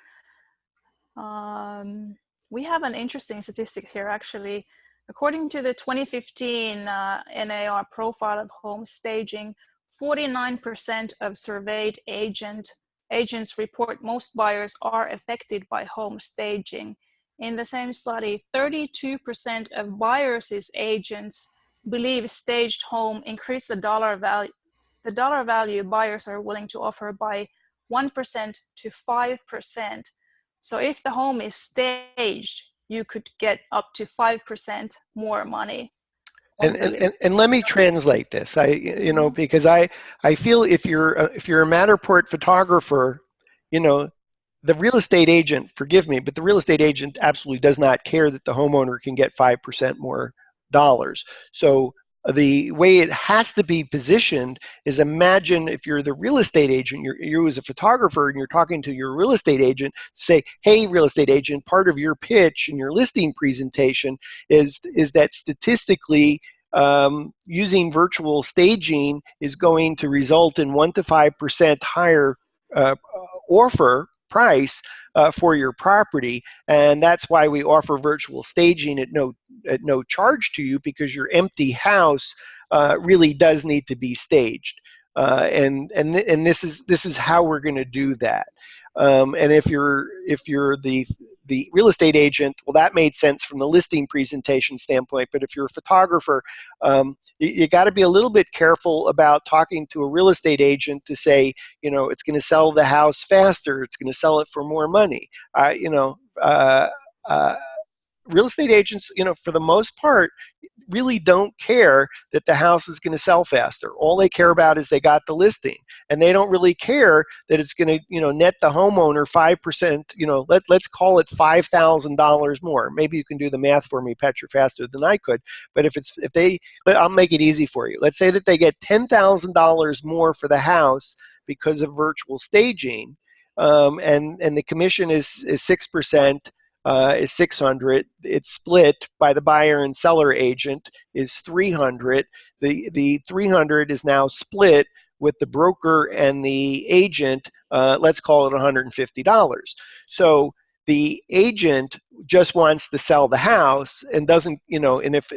We have an interesting statistic here, actually. According to the 2015 NAR profile of home staging, 49% of surveyed agents report most buyers are affected by home staging. In the same study, 32% of buyers' agents believe staged home increase the dollar value buyers are willing to offer by 1% to 5%. So if the home is staged, you could get up to 5% more money. And let me translate this. Because I feel if you're a Matterport photographer, the real estate agent, forgive me, but the real estate agent absolutely does not care that the homeowner can get 5% more dollars. So the way it has to be positioned is, imagine if you're the real estate agent, you as a photographer, and you're talking to your real estate agent, say, hey, real estate agent, part of your pitch and your listing presentation is that statistically, using virtual staging is going to result in 1% to 5% higher offer price for your property, and that's why we offer virtual staging at no charge to you, because your empty house really does need to be staged, and this is how we're going to do that. And if you're the real estate agent, well, that made sense from the listing presentation standpoint. But if you're a photographer, you got to be a little bit careful about talking to a real estate agent to say, it's going to sell the house faster, it's going to sell it for more money. Uh, you know, uh, uh, Real estate agents, for the most part, really don't care that the house is going to sell faster. All they care about is they got the listing, and they don't really care that it's going to, net the homeowner 5%. Let's call it $5,000 more. Maybe you can do the math for me, Petra, faster than I could. But I'll make it easy for you. Let's say that they get $10,000 more for the house because of virtual staging, and the commission is 6%, is 600. It's split by the buyer and seller agent is 300. The 300 is now split with the broker and the agent. Let's call it $150. So the agent just wants to sell the house and doesn't, and if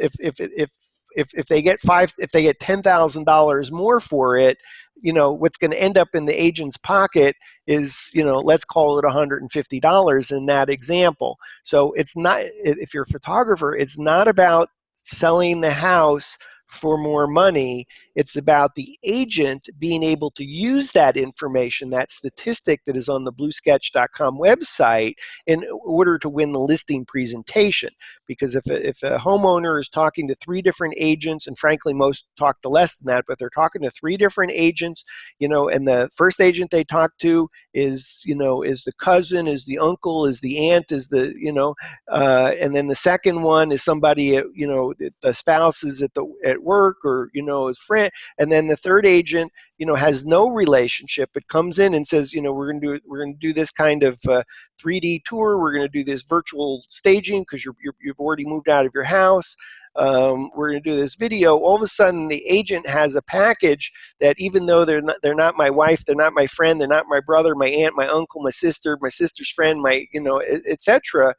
they get $10,000 more for it, what's going to end up in the agent's pocket is, let's call it $150 in that example. So it's not, if you're a photographer, it's not about selling the house for more money. It's about the agent being able to use that information, that statistic that is on the bluesketch.com website, in order to win the listing presentation. Because if a homeowner is talking to 3 different agents, and frankly most talk to less than that, but they're talking to 3 different agents, and the first agent they talk to is the cousin, is the uncle, is the aunt, is the and then the second one is somebody the spouse is at work, or his friend, and then the third agent has no relationship, but comes in and says, we're going to do this kind of 3D tour, we're going to do this virtual staging because you've already moved out of your house. We're going to do this video. All of a sudden, the agent has a package that, even though they're not my wife, they're not my friend, they're not my brother, my aunt, my uncle, my sister's friend, etc.,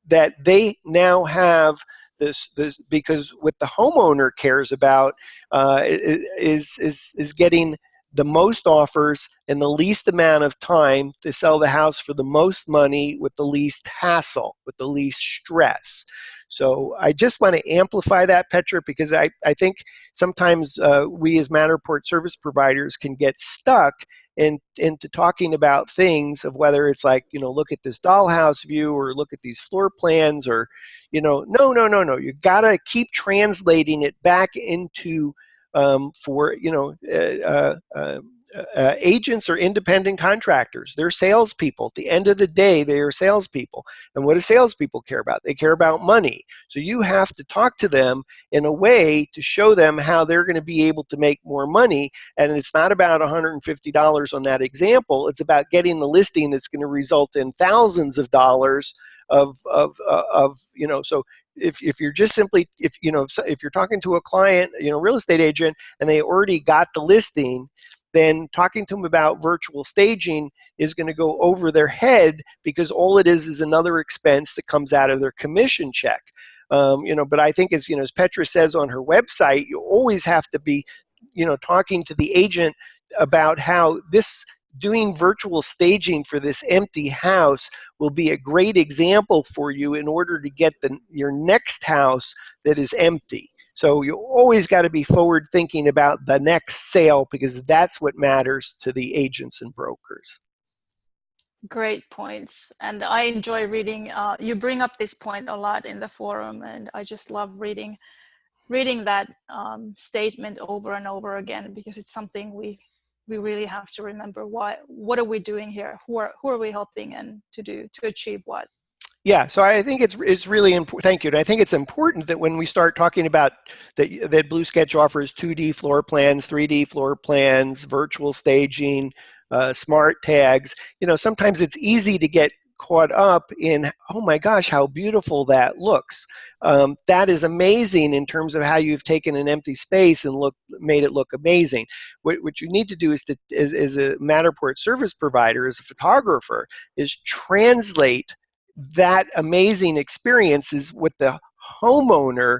that they now have this because what the homeowner cares about is getting the most offers in the least amount of time to sell the house for the most money with the least hassle, with the least stress. So I just want to amplify that, Petra, because I think sometimes we as Matterport service providers can get stuck into talking about things of whether it's like, look at this dollhouse view, or look at these floor plans, or, no. You got to keep translating it back into for, agents or independent contractors. They're salespeople. At the end of the day, they are salespeople. And what do salespeople care about? They care about money. So you have to talk to them in a way to show them how they're going to be able to make more money. And it's not about $150 on that example. It's about getting the listing that's going to result in thousands of dollars so if you're just simply, if you're talking to a client, real estate agent, and they already got the listing, then talking to them about virtual staging is going to go over their head, because all it is another expense that comes out of their commission check. But I think, as Petra says on her website, you always have to be, talking to the agent about how doing virtual staging for this empty house will be a great example for you in order to get your next house that is empty. So you always got to be forward thinking about the next sale, because that's what matters to the agents and brokers. Great points. And I enjoy reading, you bring up this point a lot in the forum, and I just love reading that statement over and over again, because it's something we really have to remember. What are we doing here? Who are we helping, and to achieve what? Yeah, so I think it's really important. Thank you. And I think it's important that when we start talking about that Blue Sketch offers 2D floor plans, 3D floor plans, virtual staging, smart tags. Sometimes it's easy to get caught up in, oh my gosh, how beautiful that looks. That is amazing in terms of how you've taken an empty space and made it look amazing. What you need to do is as a Matterport service provider, as a photographer, is translate that amazing experience is with the homeowner.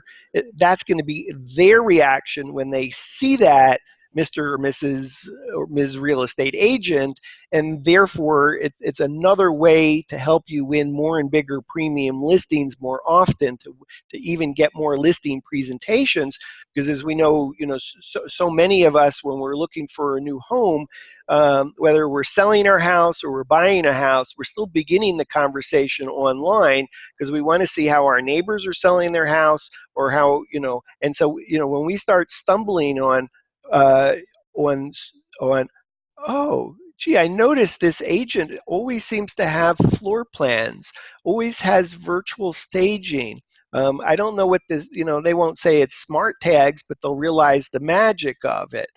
That's going to be their reaction when they see that Mr. or Mrs. or Ms. Real Estate Agent, and therefore it's another way to help you win more and bigger premium listings more often, to even get more listing presentations. Because as we know, so many of us, when we're looking for a new home, whether we're selling our house or we're buying a house, we're still beginning the conversation online because we want to see how our neighbors are selling their house, or how, and so, when we start stumbling uh, on, on, oh, gee, I noticed this agent always seems to have floor plans, always has virtual staging. I don't know what this, they won't say it's smart tags, but they'll realize the magic of it.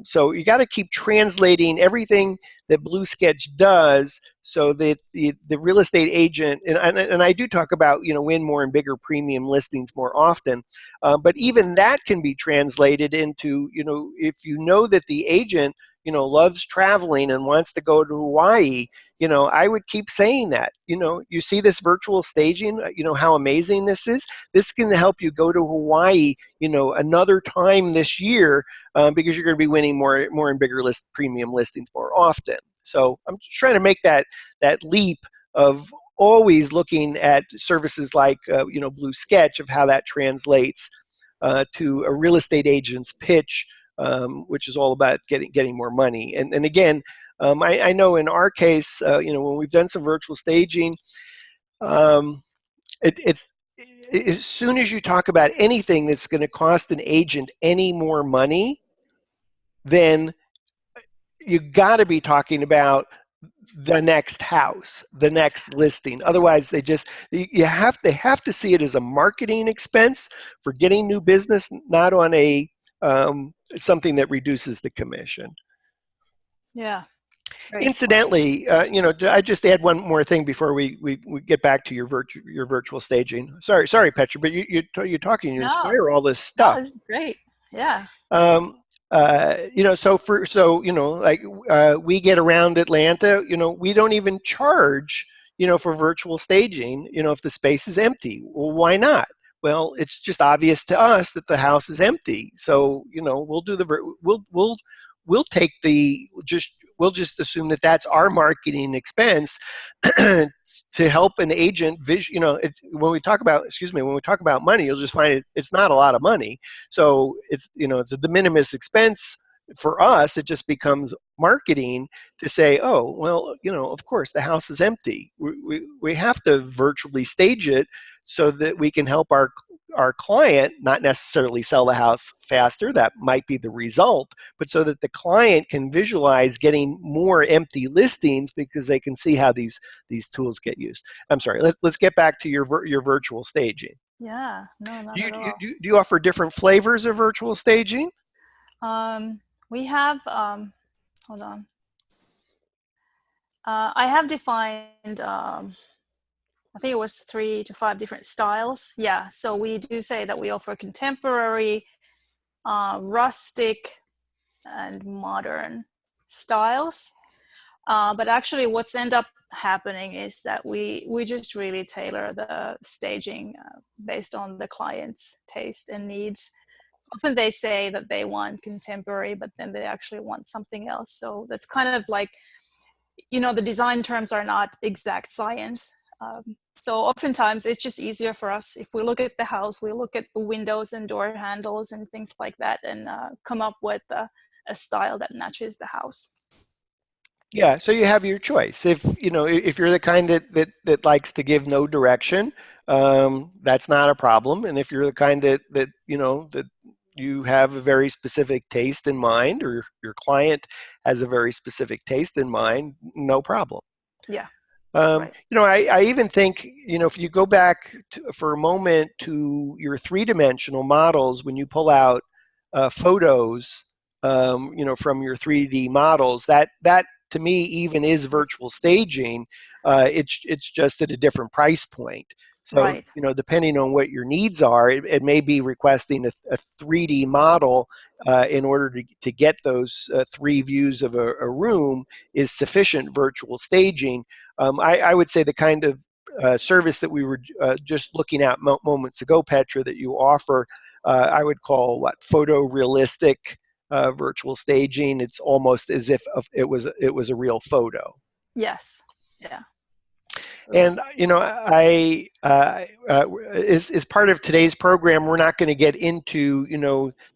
So you got to keep translating everything that Blue Sketch does, so that the real estate agent, and I do talk about, win more and bigger premium listings more often, but even that can be translated into, if you know that the agent, loves traveling and wants to go to Hawaii, I would keep saying that. You see this virtual staging, how amazing this is. This can help you go to Hawaii, another time this year, because you're going to be winning more and bigger premium listings more often. So I'm just trying to make that leap of always looking at services like Blue Sketch, of how that translates to a real estate agent's pitch, which is all about getting more money. And again, I know in our case, when we've done some virtual staging, um, it's as soon as you talk about anything that's going to cost an agent any more money, then you got to be talking about the next house, the next listing. Otherwise, they have to see it as a marketing expense for getting new business, not on a something that reduces the commission. Yeah. Great. Incidentally, I just add one more thing before we get back to your virtual staging. Sorry, Petra, but you're talking, you No, inspire all this no, stuff. this is great. Yeah. Um, like we get around Atlanta, we don't even charge, for virtual staging, if the space is empty. Well, why not? Well, it's just obvious to us that the house is empty. So, we'll do we'll take we'll just assume that that's our marketing expense to help an agent when we talk about money, you'll just find it's not a lot of money. So it's a de minimis expense for us. It just becomes marketing to say, oh, well, of course the house is empty. We have to virtually stage it so that we can help our client not necessarily sell the house faster. That might be the result, but so that the client can visualize getting more empty listings because they can see how these tools get used. I'm sorry. Let's get back to your virtual staging. Yeah. No, Do not you, at all. do you offer different flavors of virtual staging? We have, hold on. I have defined, I think it was 3 to 5 different styles. Yeah. So we do say that we offer contemporary, rustic, and modern styles. But actually what's end up happening is that we just really tailor the staging based on the client's taste and needs. Often they say that they want contemporary, but then they actually want something else. So that's kind of like, the design terms are not exact science. So oftentimes it's just easier for us if we look at the house, we look at the windows and door handles and things like that, and come up with a style that matches the house. Yeah, so you have your choice. If you're the kind that likes to give no direction, that's not a problem. And if you're the kind that you have a very specific taste in mind, or your client has a very specific taste in mind, no problem. Yeah, right. I even think, if you go back for a moment to your three-dimensional models, when you pull out photos, from your 3D models, that to me even is virtual staging. It's just at a different price point. So, Right. depending on what your needs are, it may be requesting a 3D model in order to get those three views of a room is sufficient virtual staging. I would say the kind of service that we were just looking at moments ago, Petra, that you offer, I would call photorealistic virtual staging. It's almost as if it was a real photo. Yes. Yeah. And I is part of today's program. We're not going to get into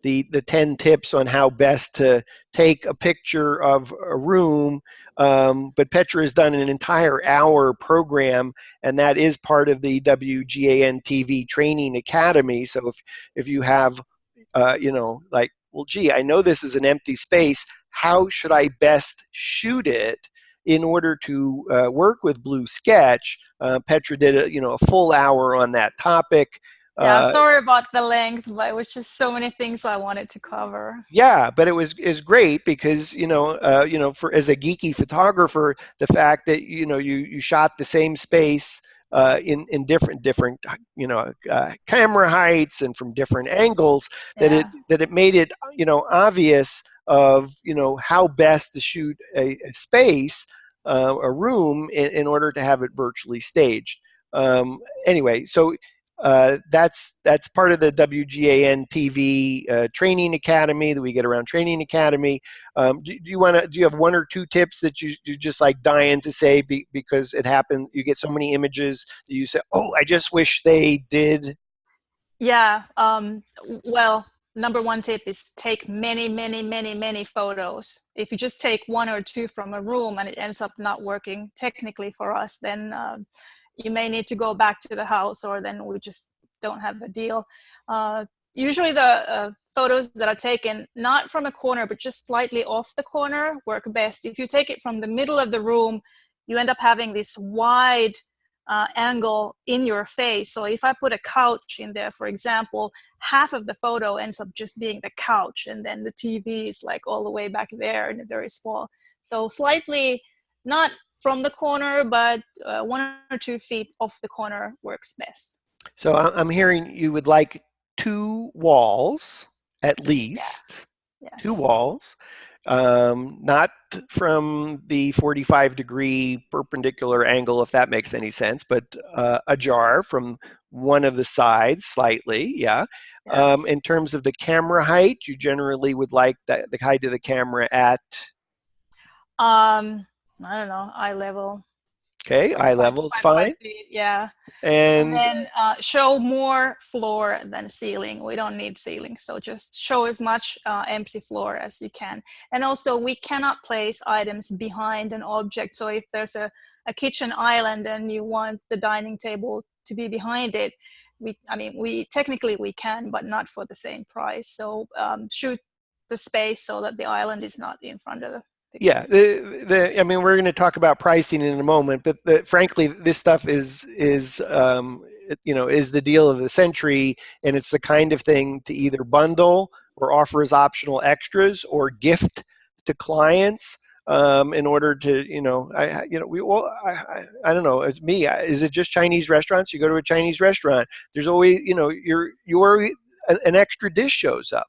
the 10 tips on how best to take a picture of a room. But Petra has done an entire hour program, and that is part of the WGAN TV Training Academy. So if you have like, well, gee, I know this is an empty space. How should I best shoot it in order to work with Blue Sketch? Petra did a full hour on that topic. Yeah, sorry about the length, but it was just so many things I wanted to cover. Yeah, but is great because for as a geeky photographer, the fact that you shot the same space in different camera heights and from different angles, Yeah. that it made it obvious of how best to shoot a space, a room, in order to have it virtually staged. Anyway, so that's part of the WGAN TV Training Academy that we get around Training Academy. Do you have one or two tips that you just like dying to say because it happened? You get so many images that you say, "Oh, I just wish they did." Yeah. Well, number one tip is take many, many, many, many photos. If you just take one or two from a room and it ends up not working technically for us, then you may need to go back to the house, or then we just don't have a deal. Usually the photos that are taken not from a corner but just slightly off the corner work best. If you take it from the middle of the room, you end up having this wide angle in your face. So if I put a couch in there, for example, half of the photo ends up just being the couch, and then the TV is like all the way back there and very small. So slightly not from the corner, but 1 or 2 feet off the corner works best. So I'm hearing you would like two walls at Yeah. least, two Yes. walls, not from the 45-degree perpendicular angle, if that makes any sense, but ajar from one of the sides slightly, yeah. Yes. In terms of the camera height, you generally would like the height of the camera at, I don't know, eye level, okay, eye level is five fine. feet. Yeah. And And then show more floor than ceiling. We don't need ceiling, so just show as much empty floor as you can. And also, we cannot place items behind an object. So if there's a kitchen island and you want the dining table to be behind it, we technically we can, but not for the same price. So shoot the space so that the island is not in front of the picture. yeah, I mean, we're going to talk about pricing in a moment, but frankly, this stuff is the deal of the century, and it's the kind of thing to either bundle or offer as optional extras or gift to clients, in order to, I don't know. It's me. Is it just Chinese restaurants? You go to a Chinese restaurant, there's always, an extra dish shows up.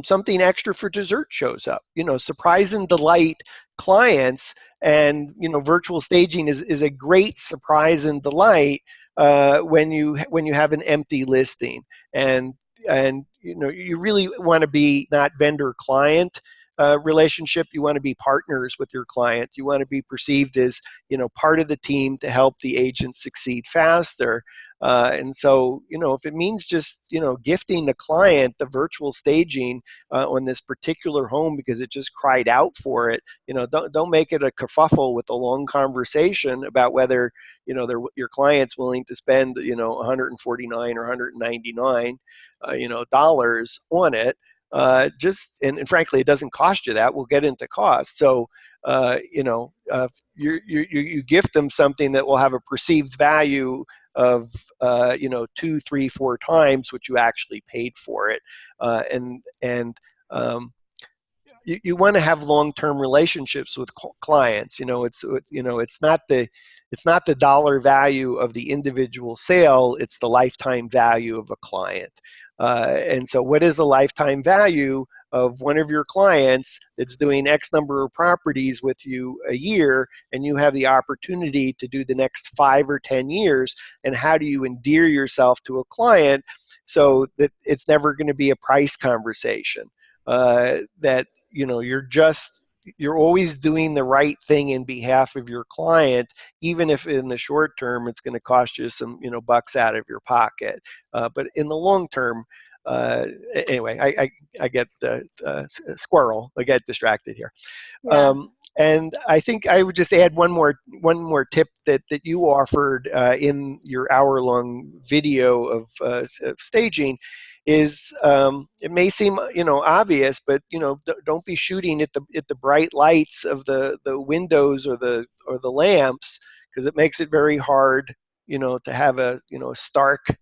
Something extra for dessert shows up. Surprise and delight clients, and virtual staging is a great surprise and delight when you have an empty listing, and you really want to be not vendor client relationship. You want to be partners with your client. You want to be perceived as part of the team to help the agent succeed faster. And so, if it means just, gifting the client the virtual staging on this particular home because it just cried out for it, don't make it a kerfuffle with a long conversation about whether, your client's willing to spend, 149 or 199, dollars on it. And frankly, it doesn't cost you that. We'll get into cost. So, you gift them something that will have a perceived value of 2, 3, 4 times what you actually paid for it, and you want to have long-term relationships with clients. It's not the dollar value of the individual sale, it's the lifetime value of a client. And so what is the lifetime value of one of your clients that's doing X number of properties with you a year, and you have the opportunity to do the next 5 or 10 years? And how do you endear yourself to a client so that it's never going to be a price conversation? that you're always doing the right thing in behalf of your client, even if in the short term it's going to cost you some bucks out of your pocket. But in the long term, uh, anyway, I get squirrel. I get distracted here. Yeah. And I think I would just add one more tip that you offered in your hour-long video of staging is, it may seem obvious, but don't be shooting at the bright lights of the windows or the lamps, because it makes it very hard to have a stark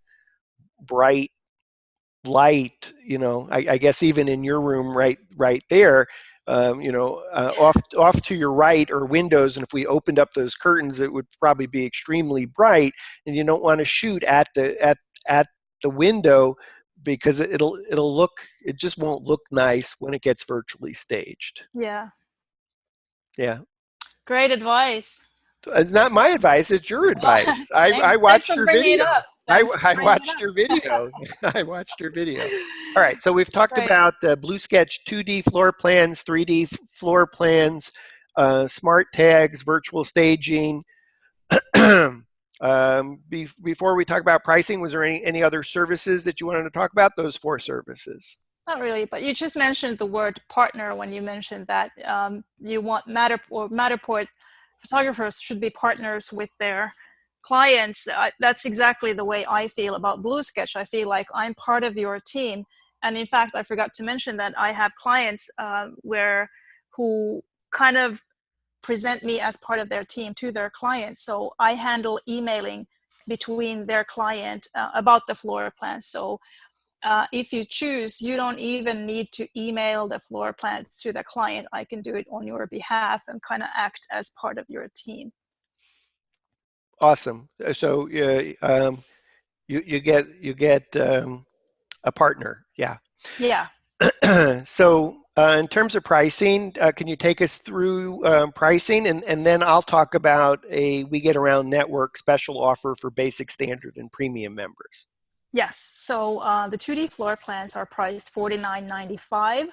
bright light. I guess even in your room, right there, off to your right are windows, and if we opened up those curtains, it would probably be extremely bright, and you don't want to shoot at the window, because it just won't look nice when it gets virtually staged. Yeah. Yeah. Great advice. It's not my advice, it's your advice. I Thanks watched for your bringing it video. up. I, Thanks for I bringing it watched up. your video. I watched your video. All right, so we've talked Great. about Blue Sketch 2D floor plans, 3D floor plans, smart tags, virtual staging. Before we talk about pricing, was there any other services that you wanted to talk about? Those 4 services. Not really, but you just mentioned the word partner when you mentioned that you want Matterport photographers should be partners with their clients. That's exactly the way I feel about Blue Sketch. I feel like I'm part of your team. And in fact, I forgot to mention that I have clients who kind of present me as part of their team to their clients. So I handle emailing between their client about the floor plan. So if you choose, you don't even need to email the floor plans to the client. I can do it on your behalf and kind of act as part of your team. Awesome. So you get a partner. Yeah. Yeah. So in terms of pricing, can you take us through pricing, and then I'll talk about a We Get Around Network special offer for basic, standard, and premium members. Yes. So the 2D floor plans are priced $49.95.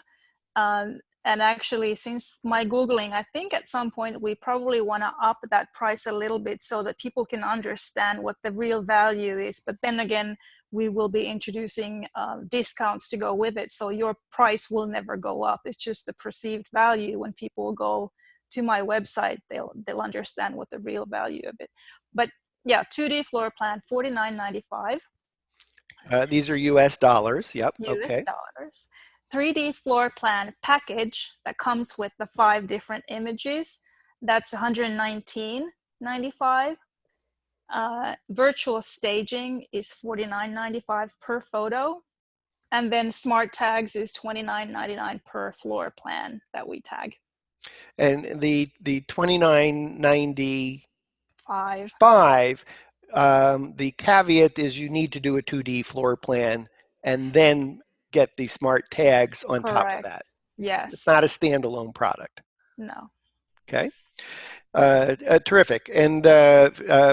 And actually, since my Googling, I think at some point we probably want to up that price a little bit so that people can understand what the real value is. But then again, we will be introducing discounts to go with it. So your price will never go up. It's just the perceived value. When people go to my website, they'll understand what the real value of it. But yeah, 2D floor plan, $49.95. These are US dollars. Yep. US Okay. dollars. 3D floor plan package that comes with the 5 different images, that's $119.95. Virtual staging is $49.95 per photo. And then smart tags is $29.99 per floor plan that we tag. And the 29.95, 5. the caveat is you need to do a 2D floor plan and then get the smart tags on top of Correct. that. It's Yes. not a standalone product. No. Okay. Terrific. And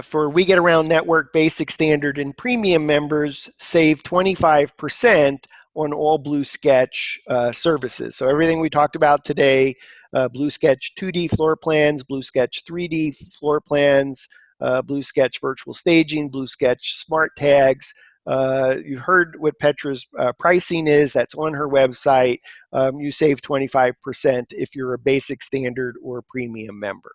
for We Get Around Network Basic, Standard, and Premium members, save 25% on all Blue Sketch services. So everything we talked about today, Blue Sketch 2D floor plans, Blue Sketch 3D floor plans, Blue Sketch virtual staging, Blue Sketch smart tags. You've heard what Petra's pricing is. That's on her website. You save 25% if you're a basic, standard, or premium member.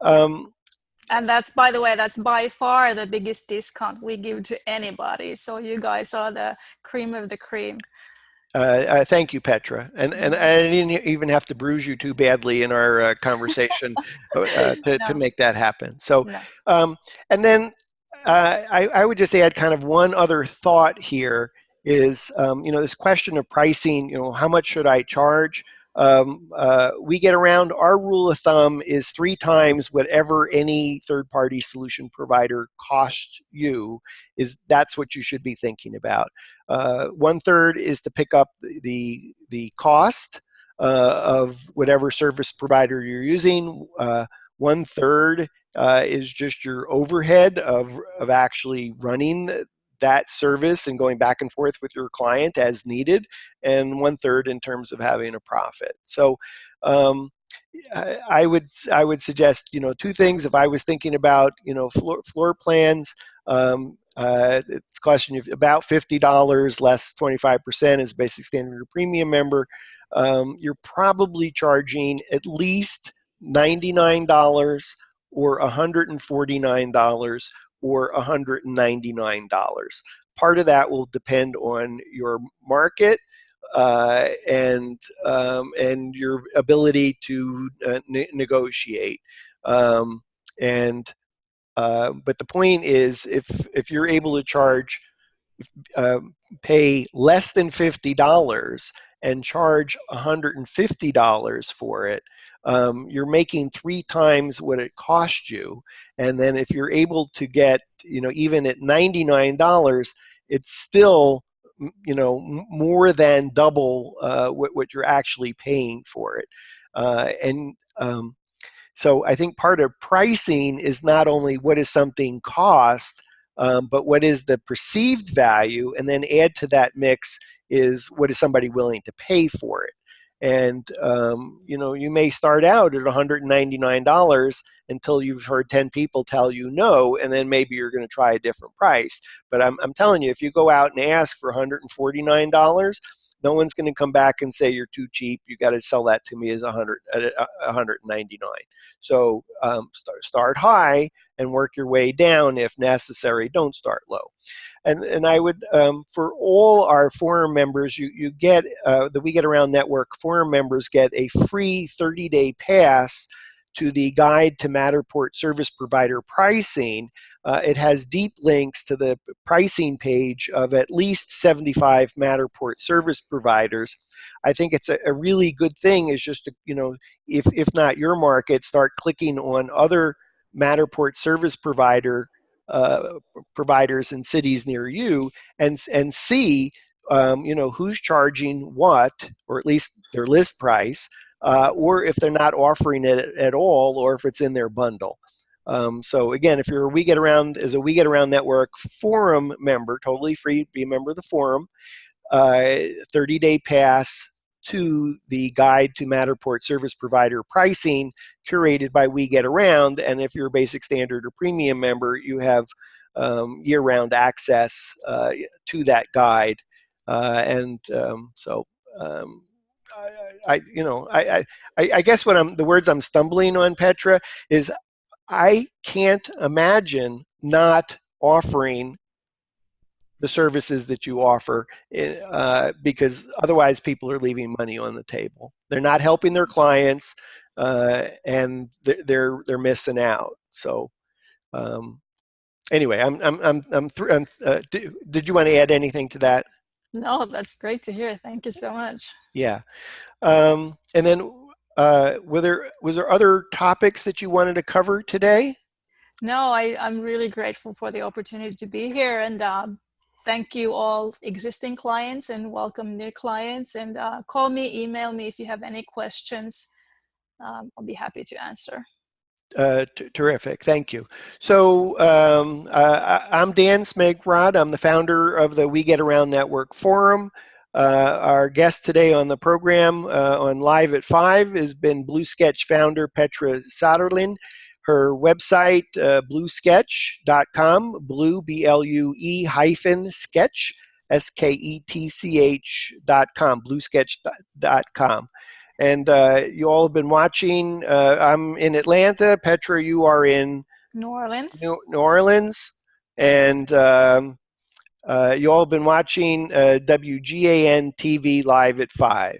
And that's, by the way, that's by far the biggest discount we give to anybody. So you guys are the cream of the cream. Thank you, Petra. And I didn't even have to bruise you too badly in our conversation to make that happen. So, No. And then I would just add kind of one other thought here is, this question of pricing, how much should I charge? We Get Around, our rule of thumb is 3 times whatever any third-party solution provider costs you. That's what you should be thinking about. 1/3 is to pick up the cost of whatever service provider you're using. 1/3 is just your overhead of actually running that service and going back and forth with your client as needed, and 1/3 in terms of having a profit. So um, I would suggest, two things. If I was thinking about, floor plans, it's costing you about $50 less 25% as basic standard or premium member. You're probably charging at least $99 or $149 or $199. Part of that will depend on your market, and your ability to negotiate. Um, and But the point is, if you're able to uh, pay less than $50 and charge $150 for it, you're making 3 times what it cost you. And then if you're able to get, even at $99, it's still, more than double what you're actually paying for it. And So I think part of pricing is not only what does something cost, but what is the perceived value, and then add to that mix is what is somebody willing to pay for it. And you may start out at $199 until you've heard 10 people tell you no, and then maybe you're going to try a different price. But I'm telling you, if you go out and ask for $149, no one's going to come back and say you're too cheap. You got to sell that to me as 199. So start high and work your way down if necessary. Don't start low. And I would, for all our forum members, you get the We Get Around Network forum members get a free 30-day pass to the Guide to Matterport Service Provider Pricing. It has deep links to the pricing page of at least 75 Matterport service providers. I think it's a really good thing is just to, if not your market, start clicking on other Matterport service providers in cities near you, and see, who's charging what, or at least their list price, or if they're not offering it at all, or if it's in their bundle. So again, if you're a We Get Around Network forum member, totally free, be a member of the forum, 30-day pass to the Guide to Matterport Service Provider Pricing, curated by We Get Around. And if you're a basic standard or premium member, you have year-round access to that guide. And so I guess the words I'm stumbling on, Petra, is I can't imagine not offering the services that you offer, because otherwise people are leaving money on the table. They're not helping their clients, and they're missing out. So anyway, did you want to add anything to that? No, that's great to hear. Thank you so much. Yeah. And then was there other topics that you wanted to cover today? No, I'm really grateful for the opportunity to be here, and thank you all existing clients, and welcome new clients, and call me, email me if you have any questions. I'll be happy to answer. Terrific. Thank you. So I'm Dan Smigrod. I'm the founder of the We Get Around Network Forum. Our guest today on the program on Live at 5 has been Blue Sketch founder Petra Soderling. Her website, bluesketch.com, blue, B-L-U-E hyphen sketch, sketch.com, bluesketch.com. And you all have been watching. I'm in Atlanta. Petra, you are in New Orleans. New Orleans. And you all have been watching WGAN TV Live at 5.